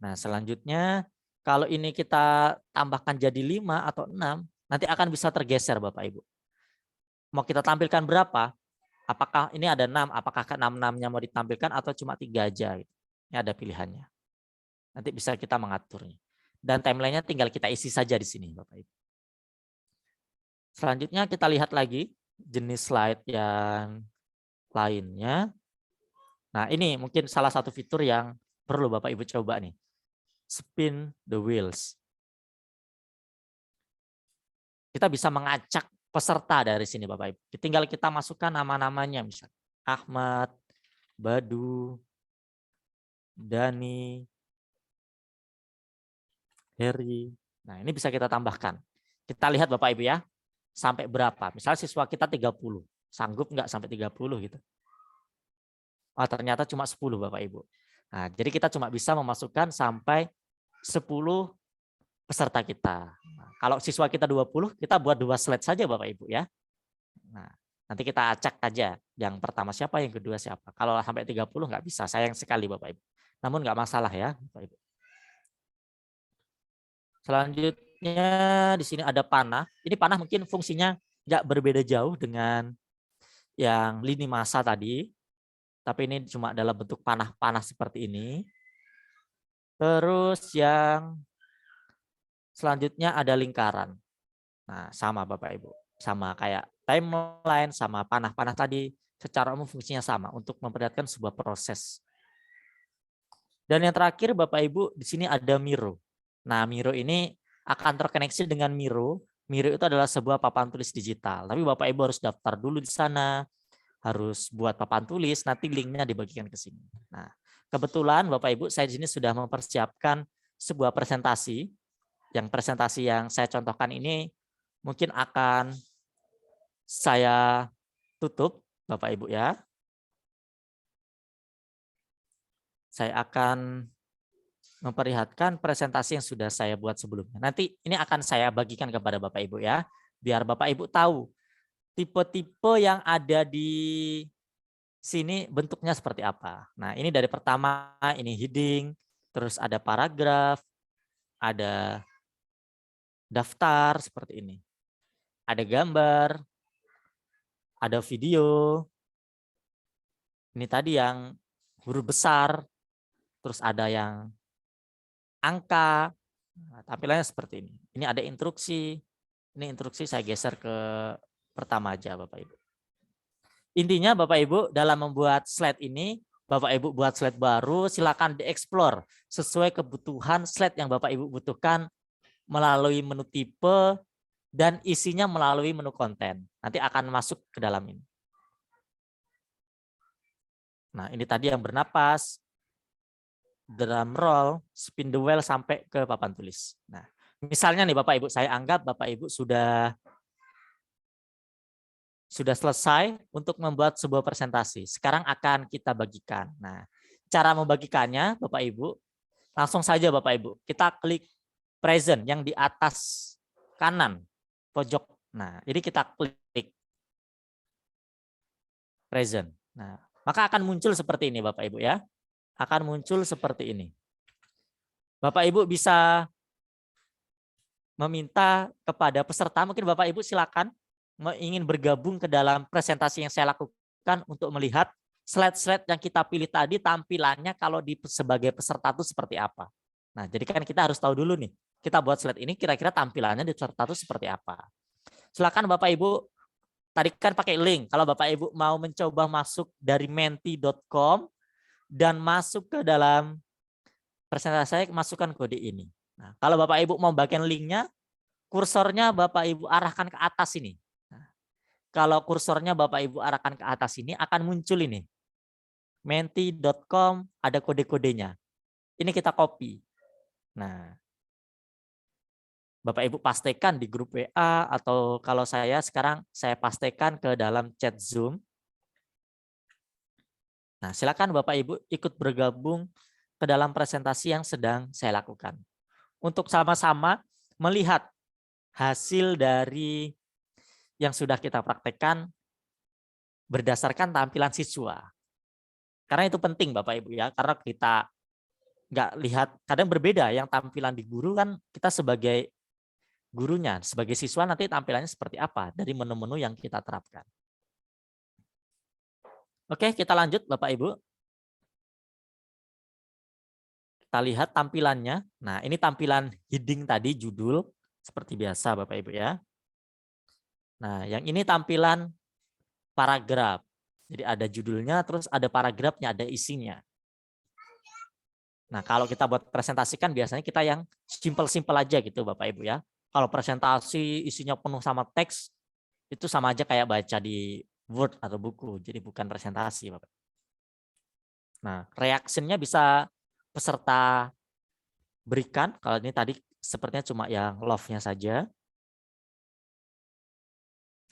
Nah, selanjutnya kalau ini kita tambahkan jadi 5 atau 6, nanti akan bisa tergeser Bapak Ibu. Mau kita tampilkan berapa? Apakah ini ada 6, apakah ke 6-6-nya mau ditampilkan atau cuma 3 aja? Ini ada pilihannya. Nanti bisa kita mengaturnya. Dan timelinenya tinggal kita isi saja di sini Bapak Ibu. Selanjutnya kita lihat lagi jenis slide yang lainnya. Nah ini mungkin salah satu fitur yang perlu Bapak Ibu coba nih. Spin the wheels. Kita bisa mengacak peserta dari sini Bapak Ibu. Tinggal kita masukkan nama-namanya misalnya. Ahmad, Badu, Dani, Heri. Nah ini bisa kita tambahkan. Kita lihat Bapak Ibu ya. Sampai berapa. Misalnya siswa kita 30. Sanggup nggak sampai 30 gitu. Oh ternyata cuma 10 Bapak Ibu. Nah, jadi kita cuma bisa memasukkan sampai 10 peserta kita. Nah, kalau siswa kita 20, kita buat 2 slide saja Bapak Ibu ya. Nah, nanti kita acak aja yang pertama siapa, yang kedua siapa. Kalau sampai 30 nggak bisa, sayang sekali Bapak Ibu. Namun nggak masalah ya Bapak Ibu. Selanjutnya di sini ada panah. Ini panah mungkin fungsinya nggak berbeda jauh dengan yang lini masa tadi. Tapi ini cuma dalam bentuk panah-panah seperti ini. Terus yang selanjutnya ada lingkaran. Nah, sama Bapak Ibu. Sama kayak timeline, sama panah-panah tadi. Secara umum fungsinya sama untuk memperlihatkan sebuah proses. Dan yang terakhir Bapak Ibu, di sini ada Miro. Nah, Miro ini akan terkoneksi dengan Miro. Miro itu adalah sebuah papan tulis digital. Tapi Bapak Ibu harus daftar dulu di sana. Harus buat papan tulis, nanti linknya dibagikan ke sini. Nah, kebetulan Bapak Ibu, saya di sini sudah mempersiapkan sebuah presentasi. Yang presentasi yang saya contohkan ini mungkin akan saya tutup, Bapak Ibu ya. Saya akan memperlihatkan presentasi yang sudah saya buat sebelumnya. Nanti ini akan saya bagikan kepada Bapak Ibu ya, biar Bapak Ibu tahu tipe-tipe yang ada di sini bentuknya seperti apa. Nah, ini dari pertama ini heading, terus ada paragraf, ada daftar seperti ini. Ada gambar, ada video. Ini tadi yang huruf besar, terus ada yang angka. Nah, tampilannya seperti ini. Ini ada instruksi. Ini instruksi saya geser ke pertama aja Bapak Ibu. Intinya Bapak Ibu dalam membuat slide ini, Bapak Ibu buat slide baru, silakan dieksplor sesuai kebutuhan slide yang Bapak Ibu butuhkan melalui menu tipe dan isinya melalui menu konten. Nanti akan masuk ke dalam ini. Nah, ini tadi yang bernapas, drum roll, spin the wheel sampai ke papan tulis. Nah, misalnya nih Bapak Ibu, saya anggap Bapak Ibu sudah selesai untuk membuat sebuah presentasi. Sekarang akan kita bagikan. Nah, cara membagikannya Bapak Ibu, langsung saja Bapak Ibu, kita klik present yang di atas kanan pojok. Nah, jadi kita klik present. Nah, maka akan muncul seperti ini Bapak Ibu ya. Akan muncul seperti ini. Bapak Ibu bisa meminta kepada peserta, mungkin Bapak Ibu silakan ingin bergabung ke dalam presentasi yang saya lakukan untuk melihat slide-slide yang kita pilih tadi tampilannya kalau di sebagai peserta itu seperti apa. Nah, jadi kan kita harus tahu dulu nih, kita buat slide ini kira-kira tampilannya di peserta itu seperti apa. Silakan Bapak Ibu, tadi kan pakai link. Kalau Bapak Ibu mau mencoba masuk dari menti.com dan masuk ke dalam presentasi saya, masukkan kode ini. Nah, kalau Bapak Ibu mau bagian linknya, kursornya Bapak Ibu arahkan ke atas ini. Nah, kalau kursornya Bapak Ibu arahkan ke atas ini akan muncul ini. Menti.com ada kode-kodenya. Ini kita copy. Nah, Bapak Ibu pastikan di grup WA atau kalau saya sekarang saya pastikan ke dalam chat Zoom. Nah, silakan Bapak Ibu ikut bergabung ke dalam presentasi yang sedang saya lakukan. Untuk sama-sama melihat hasil dari yang sudah kita praktekkan berdasarkan tampilan siswa. Karena itu penting Bapak Ibu ya, karena kita nggak lihat, kadang berbeda yang tampilan di guru kan kita sebagai gurunya. Sebagai siswa nanti tampilannya seperti apa dari menu-menu yang kita terapkan. Oke, kita lanjut Bapak Ibu. Kita lihat tampilannya. Nah, ini tampilan heading tadi, judul, seperti biasa Bapak Ibu ya. Nah, yang ini tampilan paragraf. Jadi ada judulnya, terus ada paragrafnya, ada isinya. Nah, kalau kita buat presentasikan biasanya kita yang simple-simple aja gitu Bapak Ibu ya. Kalau presentasi isinya penuh sama teks, itu sama aja kayak baca di Word atau buku. Jadi bukan presentasi Bapak. Nah, reaksinya bisa peserta berikan. Kalau ini tadi sepertinya cuma yang love-nya saja.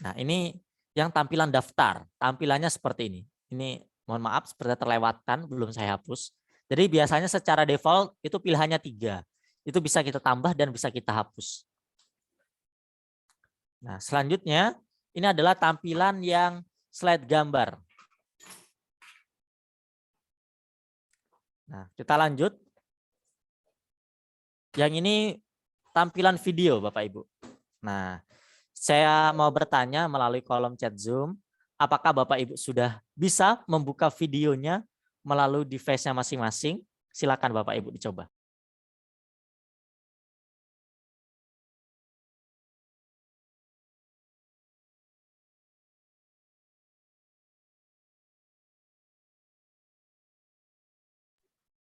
Nah, ini yang tampilan daftar. Tampilannya seperti ini. Ini mohon maaf seperti terlewatkan, belum saya hapus. Jadi biasanya secara default itu pilihannya 3. Itu bisa kita tambah dan bisa kita hapus. Nah, selanjutnya ini adalah tampilan yang slide gambar. Nah, kita lanjut. Yang ini tampilan video Bapak Ibu. Nah, saya mau bertanya melalui kolom chat Zoom, apakah Bapak Ibu sudah bisa membuka videonya melalui device-nya masing-masing? Silakan Bapak Ibu dicoba.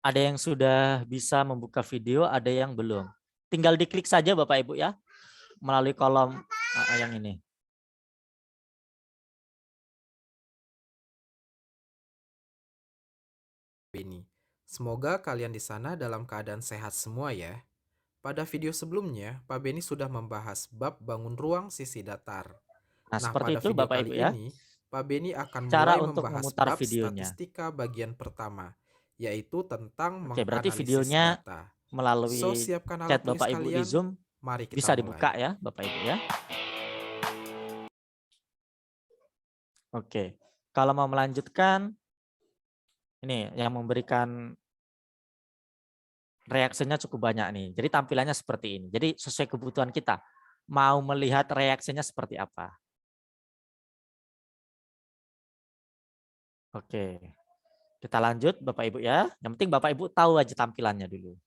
Ada yang sudah bisa membuka video, ada yang belum. Tinggal diklik saja Bapak Ibu ya, melalui kolom yang ini. Beni. Semoga kalian di sana dalam keadaan sehat semua ya. Pada video sebelumnya, Pak Beni sudah membahas bab bangun ruang sisi datar. Nah, Nah, seperti pada itu video Bapak Ibu kali ya, ini, Pak Beni akan cara mulai untuk membahas memutar bab videonya. statistika bagian pertama, yaitu tentang Oke, berarti menganalisis videonya data. So, melalui siapkan chat alat tulis Bapak Ibu di kalian, Zoom mari kita bisa mulai. dibuka ya Bapak Ibu ya. Oke, kalau mau melanjutkan, ini yang memberikan reaksinya cukup banyak nih. Jadi tampilannya seperti ini. Jadi sesuai kebutuhan kita. Mau melihat reaksinya seperti apa. Oke, kita lanjut Bapak Ibu ya. Yang penting Bapak Ibu tahu aja tampilannya dulu.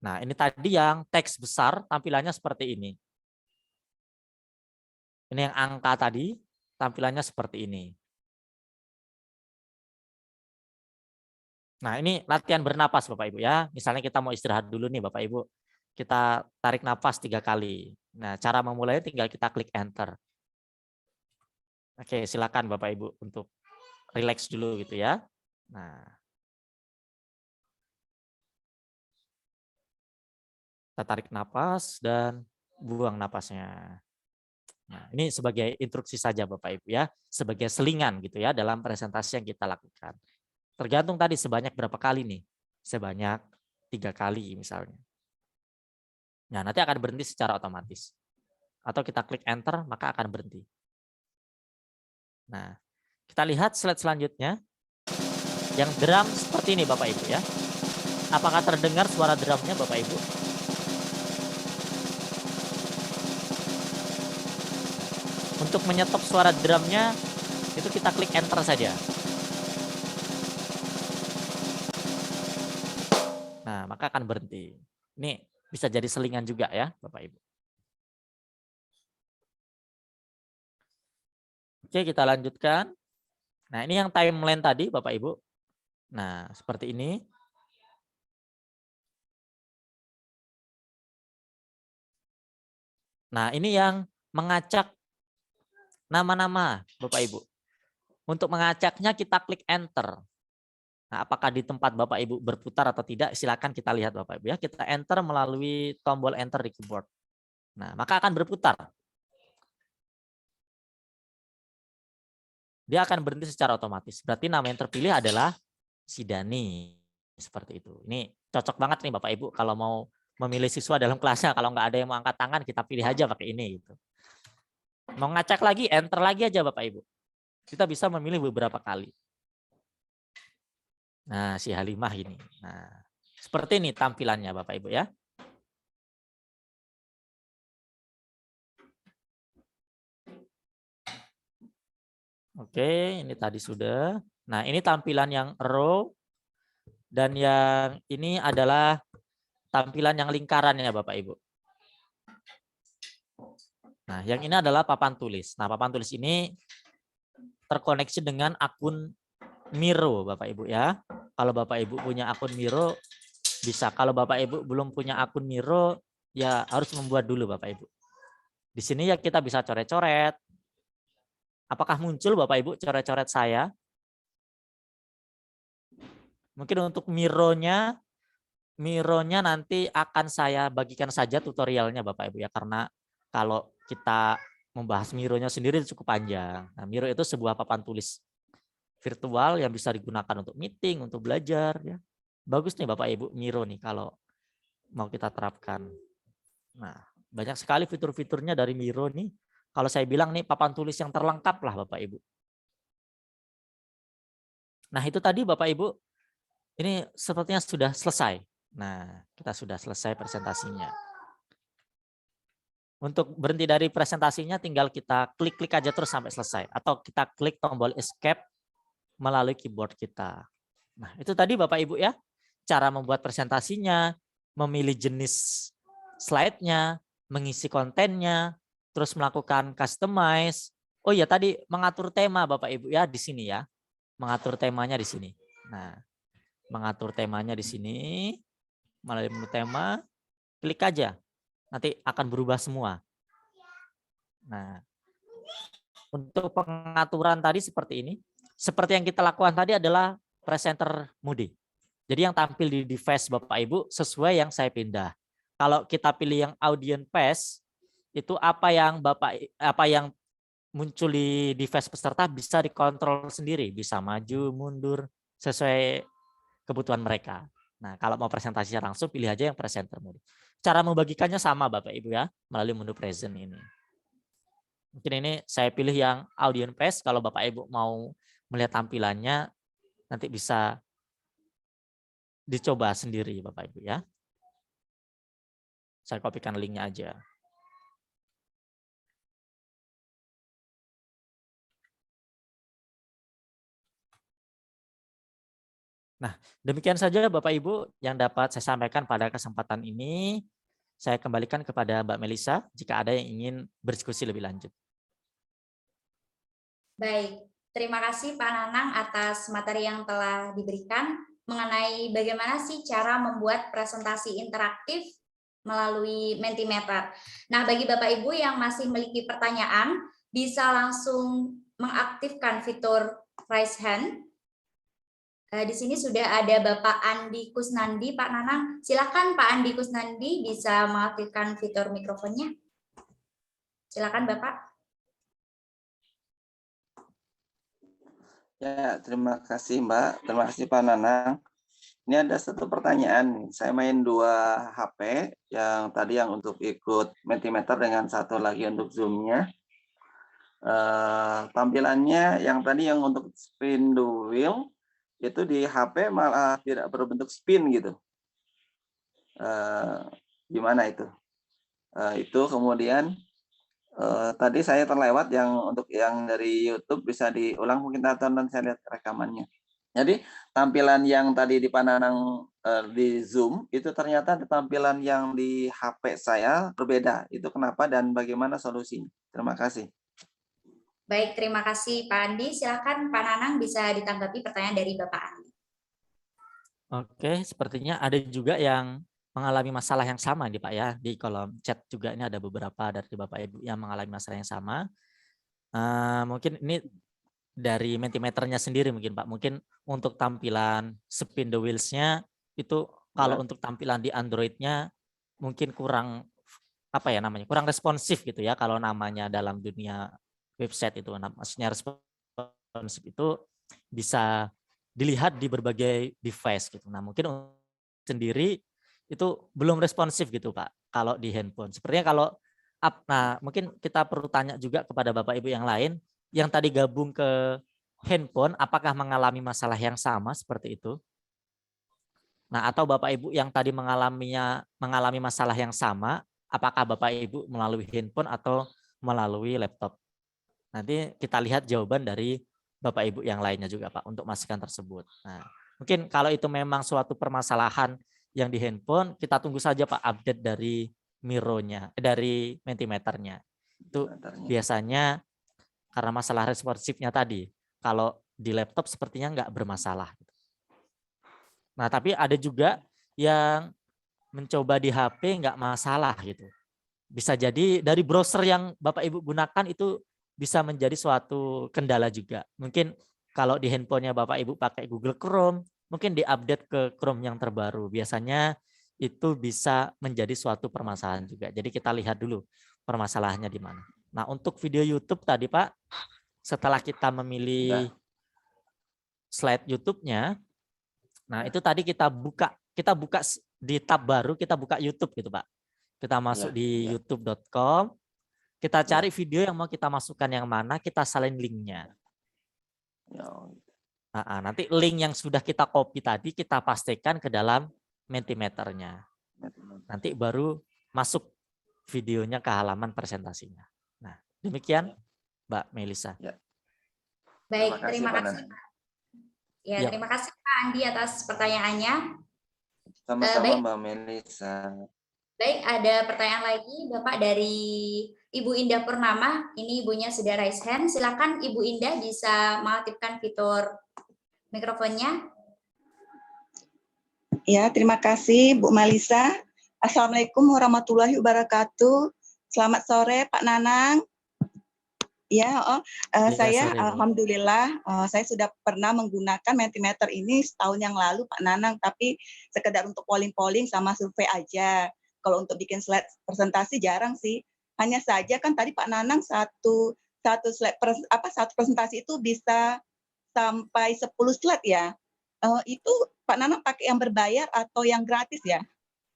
Nah, ini tadi yang teks besar tampilannya seperti ini. Ini yang angka tadi tampilannya seperti ini. Nah, ini latihan bernapas Bapak Ibu ya. Misalnya kita mau istirahat dulu nih Bapak Ibu. Kita tarik nafas 3 kali. Nah, cara memulainya tinggal kita klik enter. Oke, silakan Bapak Ibu untuk relax dulu gitu ya. Nah, kita tarik nafas dan buang napasnya. Nah, ini sebagai instruksi saja Bapak Ibu ya, sebagai selingan gitu ya dalam presentasi yang kita lakukan. Tergantung tadi sebanyak berapa kali nih. Sebanyak 3 kali misalnya. Nah, nanti akan berhenti secara otomatis. Atau kita klik enter, maka akan berhenti. Nah, kita lihat slide selanjutnya. Yang drum seperti ini Bapak Ibu ya. Apakah terdengar suara drumnya Bapak Ibu? Untuk menyetop suara drumnya, itu kita klik enter saja. Nah, maka akan berhenti. Ini bisa jadi selingan juga ya, Bapak Ibu. Oke, kita lanjutkan. Nah, ini yang timeline tadi, Bapak Ibu. Nah, seperti ini. Nah, ini yang mengacak nama-nama, Bapak Ibu. Untuk mengacaknya kita klik enter. Nah, apakah di tempat Bapak Ibu berputar atau tidak, silakan kita lihat Bapak Ibu ya. Kita enter melalui tombol enter di keyboard. Nah, maka akan berputar. Dia akan berhenti secara otomatis. Berarti nama yang terpilih adalah si Dani. Seperti itu. Ini cocok banget nih Bapak Ibu kalau mau memilih siswa dalam kelasnya. Kalau nggak ada yang mau angkat tangan, kita pilih aja pakai ini. Gitu. Mau ngacak lagi, enter lagi aja Bapak Ibu. Kita bisa memilih beberapa kali. Nah, si Halimah ini. Nah, seperti ini tampilannya Bapak Ibu ya. Oke, ini tadi sudah. Nah, ini tampilan yang row dan yang ini adalah tampilan yang lingkaran ya Bapak Ibu. Nah, yang ini adalah papan tulis. Nah, papan tulis ini terkoneksi dengan akun Miro Bapak Ibu ya. Kalau Bapak Ibu punya akun Miro bisa. Kalau Bapak Ibu belum punya akun Miro ya harus membuat dulu Bapak Ibu. Di sini ya kita bisa coret-coret. Apakah muncul Bapak Ibu coret-coret saya? Mungkin untuk Mironya nanti akan saya bagikan saja tutorialnya Bapak Ibu ya, karena kalau kita membahas Mironya sendiri cukup panjang. Nah, Miro itu sebuah papan tulis virtual yang bisa digunakan untuk meeting, untuk belajar ya. Bagus nih Bapak Ibu Miro nih kalau mau kita terapkan. Nah, banyak sekali fitur-fiturnya dari Miro nih. Kalau saya bilang nih papan tulis yang terlengkap lah Bapak Ibu. Nah, itu tadi Bapak Ibu, ini sepertinya sudah selesai. Nah, kita sudah selesai presentasinya. Untuk berhenti dari presentasinya tinggal kita klik-klik aja terus sampai selesai. Atau kita klik tombol escape melalui keyboard kita. Nah, itu tadi Bapak Ibu ya, cara membuat presentasinya, memilih jenis slide-nya, mengisi kontennya, terus melakukan customize. Oh iya tadi mengatur tema Bapak Ibu ya di sini ya. Mengatur temanya di sini. Nah, mengatur temanya di sini melalui menu tema, klik aja. Nanti akan berubah semua. Nah, untuk pengaturan tadi seperti ini. Seperti yang kita lakukan tadi adalah presenter Moody. Jadi yang tampil di device Bapak Ibu sesuai yang saya pindah. Kalau kita pilih yang audience pass, itu apa yang muncul di device peserta bisa dikontrol sendiri, bisa maju, mundur sesuai kebutuhan mereka. Nah, kalau mau presentasi langsung pilih aja yang presenter Moody. Cara membagikannya sama Bapak Ibu ya, melalui menu present ini. Mungkin ini saya pilih yang audience pass, kalau Bapak Ibu mau melihat tampilannya nanti bisa dicoba sendiri Bapak Ibu ya. Saya kopikan linknya aja. Nah, demikian saja Bapak Ibu yang dapat saya sampaikan pada kesempatan ini. Saya kembalikan kepada Mbak Melisa jika ada yang ingin berdiskusi lebih lanjut. Baik, terima kasih Pak Nanang atas materi yang telah diberikan mengenai bagaimana sih cara membuat presentasi interaktif melalui Mentimeter. Nah, bagi Bapak Ibu yang masih memiliki pertanyaan, bisa langsung mengaktifkan fitur raise hand. Di sini sudah ada Bapak Andi Kusnandi, Pak Nanang. Silakan Pak Andi Kusnandi bisa mengaktifkan fitur mikrofonnya. Silakan Bapak. Ya, terima kasih Mbak. Terima kasih Pak Nanang. Ini ada satu pertanyaan. Saya main 2 HP, yang tadi yang untuk ikut Mentimeter dengan satu lagi untuk Zoom-nya. Tampilannya yang tadi yang untuk spin the wheel, itu di HP malah tidak berbentuk spin gitu. Gimana itu? Itu kemudian tadi saya terlewat yang untuk yang dari YouTube, bisa diulang mungkin atau nanti saya lihat rekamannya. Jadi tampilan yang tadi di Pananang di Zoom itu ternyata tampilan yang di HP saya berbeda. Itu kenapa dan bagaimana solusinya? Terima kasih. Baik, terima kasih Pak Andi. Silakan Pak Nanang bisa ditanggapi pertanyaan dari Bapak Andi. Oke, sepertinya ada juga yang mengalami masalah yang sama nih Pak ya. Di kolom chat juga ini ada beberapa dari Bapak Ibu yang mengalami masalah yang sama. Mungkin ini dari Mentimeternya sendiri mungkin Pak. Mungkin untuk tampilan spin the wheels-nya itu kalau untuk tampilan di Android-nya mungkin kurang kurang responsif gitu ya kalau namanya dalam dunia website itu. Maksudnya responsif itu bisa dilihat di berbagai device gitu. Nah, mungkin sendiri itu belum responsif gitu Pak kalau di handphone. Sepertinya kalau mungkin kita perlu tanya juga kepada Bapak Ibu yang lain yang tadi gabung ke handphone, apakah mengalami masalah yang sama seperti itu? Nah, atau Bapak Ibu yang tadi mengalami masalah yang sama, apakah Bapak Ibu melalui handphone atau melalui laptop? Nanti kita lihat jawaban dari Bapak Ibu yang lainnya juga Pak untuk masukan tersebut. Nah, mungkin kalau itu memang suatu permasalahan yang di handphone, kita tunggu saja Pak update dari Miro-nya, dari Mentimeter-nya. Itu biasanya karena masalah responsifnya tadi. Kalau di laptop sepertinya nggak bermasalah. Nah, tapi ada juga yang mencoba di HP nggak masalah gitu. Bisa jadi dari browser yang Bapak Ibu gunakan itu bisa menjadi suatu kendala juga. Mungkin kalau di handphonenya Bapak Ibu pakai Google Chrome, mungkin diupdate ke Chrome yang terbaru. Biasanya itu bisa menjadi suatu permasalahan juga. Jadi kita lihat dulu permasalahannya di mana. Nah, untuk video YouTube tadi Pak, setelah kita memilih slide YouTube-nya, nah itu tadi kita buka di tab baru, kita buka YouTube gitu Pak. Kita masuk di youtube.com, kita cari video yang mau kita masukkan yang mana, kita salin linknya. Nah, nanti link yang sudah kita copy tadi kita pastikan ke dalam Mentimeter-nya. Nanti baru masuk videonya ke halaman presentasinya. Nah, demikian Mbak Melisa. Baik, terima kasih. Ya, terima kasih Pak Andi atas pertanyaannya. Sama-sama Mbak Melisa. Baik, ada pertanyaan lagi Bapak dari Ibu Indah Purnama. Ini ibunya sudah raise hand. Silakan Ibu Indah bisa mengaktifkan fitur mikrofonnya. Ya, terima kasih Bu Melisa. Assalamualaikum warahmatullahi wabarakatuh. Selamat sore Pak Nanang. Ya, saya sore, alhamdulillah saya sudah pernah menggunakan Mentimeter ini setahun yang lalu Pak Nanang, tapi sekedar untuk polling-polling sama survei aja. Kalau untuk bikin slide presentasi jarang sih. Hanya saja kan tadi Pak Nanang satu slide satu presentasi itu bisa sampai 10 slide ya. Itu Pak Nanang pakai yang berbayar atau yang gratis ya?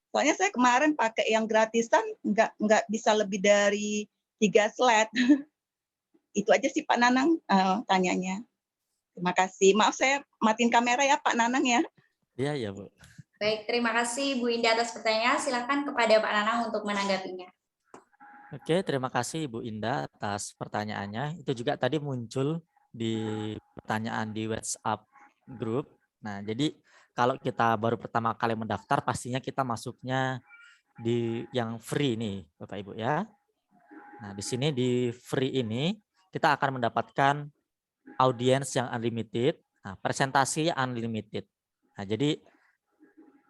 Soalnya saya kemarin pakai yang gratisan nggak bisa lebih dari 3 slide. Itu aja sih Pak Nanang tanyanya. Terima kasih. Maaf saya matiin kamera ya Pak Nanang ya. Iya Bu. Baik, terima kasih Bu Indah atas pertanyaan. Silakan kepada Pak Nanang untuk menanggapinya. Oke, terima kasih Ibu Indah atas pertanyaannya. Itu juga tadi muncul di pertanyaan di WhatsApp grup. Nah, jadi kalau kita baru pertama kali mendaftar, pastinya kita masuknya di yang free nih, Bapak Ibu ya. Nah, di sini di free ini kita akan mendapatkan audience yang unlimited, presentasi unlimited. Nah, jadi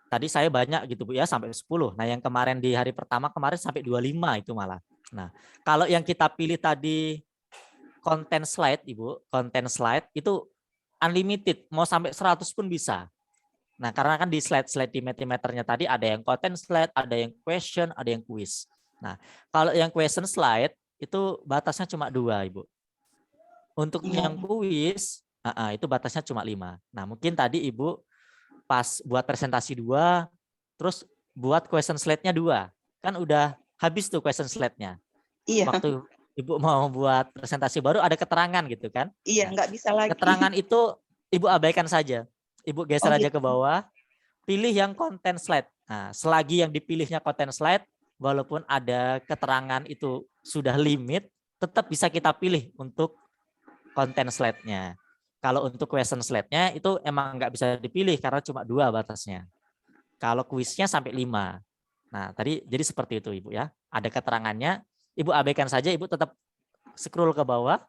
tadi saya banyak gitu Bu ya, sampai 10. Nah, yang kemarin di hari pertama kemarin sampai 25 itu malah. Nah, kalau yang kita pilih tadi konten slide Ibu, konten slide itu unlimited, mau sampai 100 pun bisa. Nah, karena kan di slide di Mentimeternya tadi ada yang konten slide, ada yang question, ada yang quiz. Nah, kalau yang question slide itu batasnya cuma 2 Ibu. Untuk yang quiz, itu batasnya cuma 5. Nah, mungkin tadi Ibu pas buat presentasi 2, terus buat question slide-nya 2. Kan udah habis tuh question slide-nya. Iya. Waktu Ibu mau buat presentasi baru ada keterangan gitu kan. Iya, nggak bisa lagi. Keterangan itu Ibu abaikan saja. Ibu geser aja ke bawah, pilih yang konten slide. Nah, selagi yang dipilihnya konten slide, walaupun ada keterangan itu sudah limit, tetap bisa kita pilih untuk konten slide-nya. Kalau untuk question slide-nya itu emang nggak bisa dipilih karena cuma 2 batasnya. Kalau kuisnya sampai 5. Nah, tadi jadi seperti itu Ibu ya. Ada keterangannya, Ibu abaikan saja, Ibu tetap scroll ke bawah,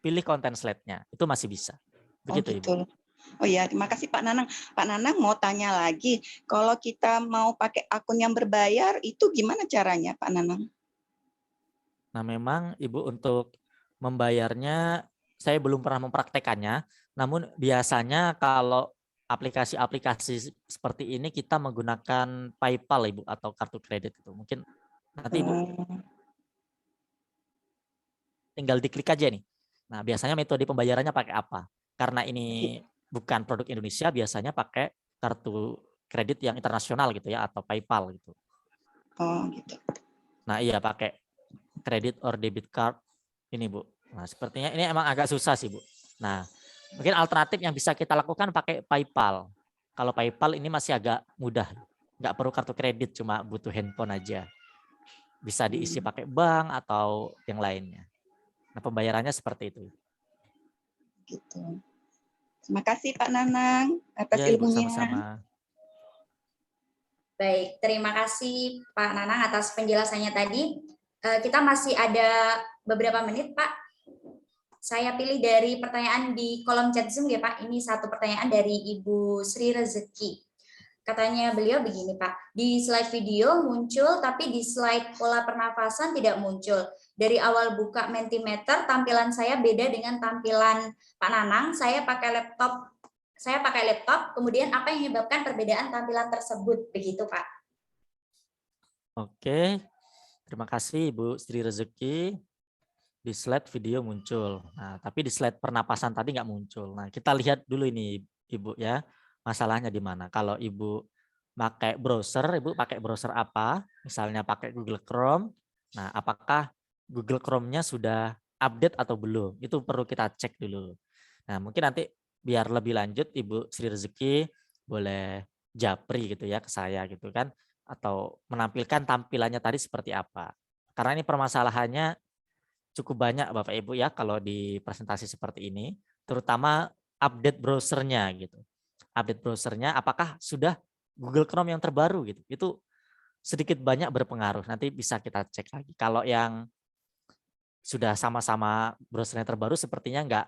pilih konten slide-nya. Itu masih bisa. Begitu gitu. Ibu. Oh iya, terima kasih Pak Nanang. Pak Nanang mau tanya lagi, kalau kita mau pakai akun yang berbayar, itu gimana caranya Pak Nanang? Nah, memang Ibu untuk membayarnya, saya belum pernah mempraktekannya, namun biasanya kalau aplikasi-aplikasi seperti ini kita menggunakan PayPal Ibu atau kartu kredit itu. Mungkin nanti Ibu tinggal diklik aja nih. Nah, biasanya metode pembayarannya pakai apa? Karena ini bukan produk Indonesia, biasanya pakai kartu kredit yang internasional gitu ya, atau PayPal gitu. Oh, gitu. Nah, iya pakai kredit or debit card ini Bu. Nah, sepertinya ini emang agak susah sih Bu. Nah, mungkin alternatif yang bisa kita lakukan pakai PayPal. Kalau PayPal ini masih agak mudah. Nggak perlu kartu kredit, cuma butuh handphone aja. Bisa diisi pakai bank atau yang lainnya. Nah, pembayarannya seperti itu. Gitu. Terima kasih Pak Nanang atas Ya, Ibu, ilmunya. sama-sama. Baik, terima kasih Pak Nanang atas penjelasannya tadi. Kita masih ada beberapa menit, Pak. Saya pilih dari pertanyaan di kolom chat Zoom ya, Pak. Ini satu pertanyaan dari Ibu Sri Rezeki. Katanya beliau begini, Pak. Di slide video muncul, tapi di slide pola pernafasan tidak muncul. Dari awal buka Mentimeter, tampilan saya beda dengan tampilan Pak Nanang. Saya pakai laptop, kemudian apa yang menyebabkan perbedaan tampilan tersebut? Begitu, Pak. Oke, terima kasih Ibu Sri Rezeki. Di slide video muncul. Nah, tapi di slide pernapasan tadi nggak muncul. Nah, kita lihat dulu ini Ibu ya, masalahnya di mana. Kalau Ibu pakai browser, Ibu pakai browser apa? Misalnya pakai Google Chrome. Nah, apakah Google Chrome-nya sudah update atau belum? Itu perlu kita cek dulu. Nah, mungkin nanti biar lebih lanjut Ibu Sri Rezeki boleh japri gitu ya ke saya gitu kan, atau menampilkan tampilannya tadi seperti apa. Karena ini permasalahannya cukup banyak Bapak Ibu ya kalau di presentasi seperti ini, terutama update browsernya gitu. Update browsernya apakah sudah Google Chrome yang terbaru gitu. Itu sedikit banyak berpengaruh. Nanti bisa kita cek lagi. Kalau yang sudah sama-sama browsernya terbaru sepertinya nggak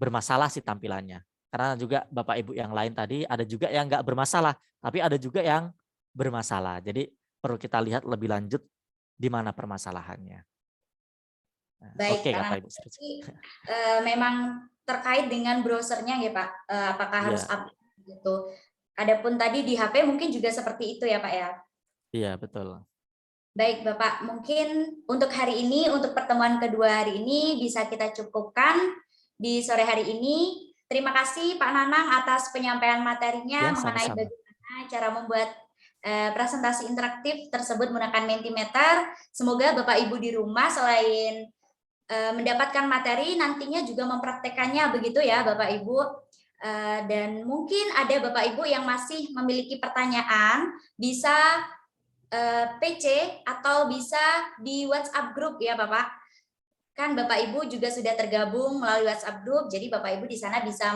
bermasalah sih tampilannya. Karena juga Bapak Ibu yang lain tadi ada juga yang nggak bermasalah, tapi ada juga yang bermasalah. Jadi perlu kita lihat lebih lanjut di mana permasalahannya. Baik, Oke, karena Bapak Ibu. memang terkait dengan browsernya ya Pak, apakah harus Iya. update gitu. Adapun tadi di HP mungkin juga seperti itu ya Pak ya. Iya, betul. Baik Bapak, mungkin untuk hari ini, untuk pertemuan kedua hari ini bisa kita cukupkan di sore hari ini. Terima kasih Pak Nanang atas penyampaian materinya Ya, mengenai sama-sama. bagaimana cara membuat presentasi interaktif tersebut menggunakan Mentimeter. Semoga Bapak Ibu di rumah selain mendapatkan materi nantinya juga mempraktekannya begitu ya Bapak Ibu. Dan mungkin ada Bapak Ibu yang masih memiliki pertanyaan bisa PC atau bisa di WhatsApp group ya Bapak. Kan Bapak Ibu juga sudah tergabung melalui WhatsApp group, jadi Bapak Ibu di sana bisa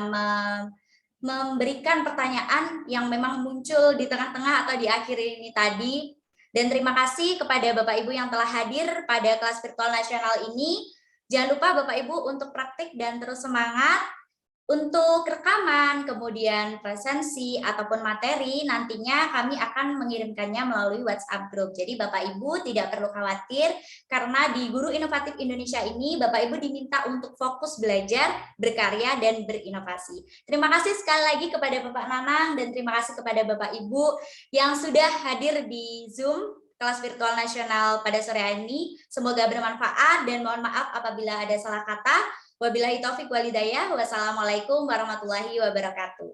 memberikan pertanyaan yang memang muncul di tengah-tengah atau di akhir ini tadi. Dan terima kasih kepada Bapak Ibu yang telah hadir pada kelas virtual nasional ini. Jangan lupa Bapak Ibu untuk praktik dan terus semangat. Untuk rekaman, kemudian presensi ataupun materi nantinya kami akan mengirimkannya melalui WhatsApp group. Jadi Bapak Ibu tidak perlu khawatir karena di Guru Inovatif Indonesia ini Bapak Ibu diminta untuk fokus belajar, berkarya dan berinovasi. Terima kasih sekali lagi kepada Bapak Nanang dan terima kasih kepada Bapak Ibu yang sudah hadir di Zoom kelas virtual nasional pada sore hari ini. Semoga bermanfaat dan mohon maaf apabila ada salah kata. Wabillahi taufik walhidayah. Wassalamualaikum warahmatullahi wabarakatuh.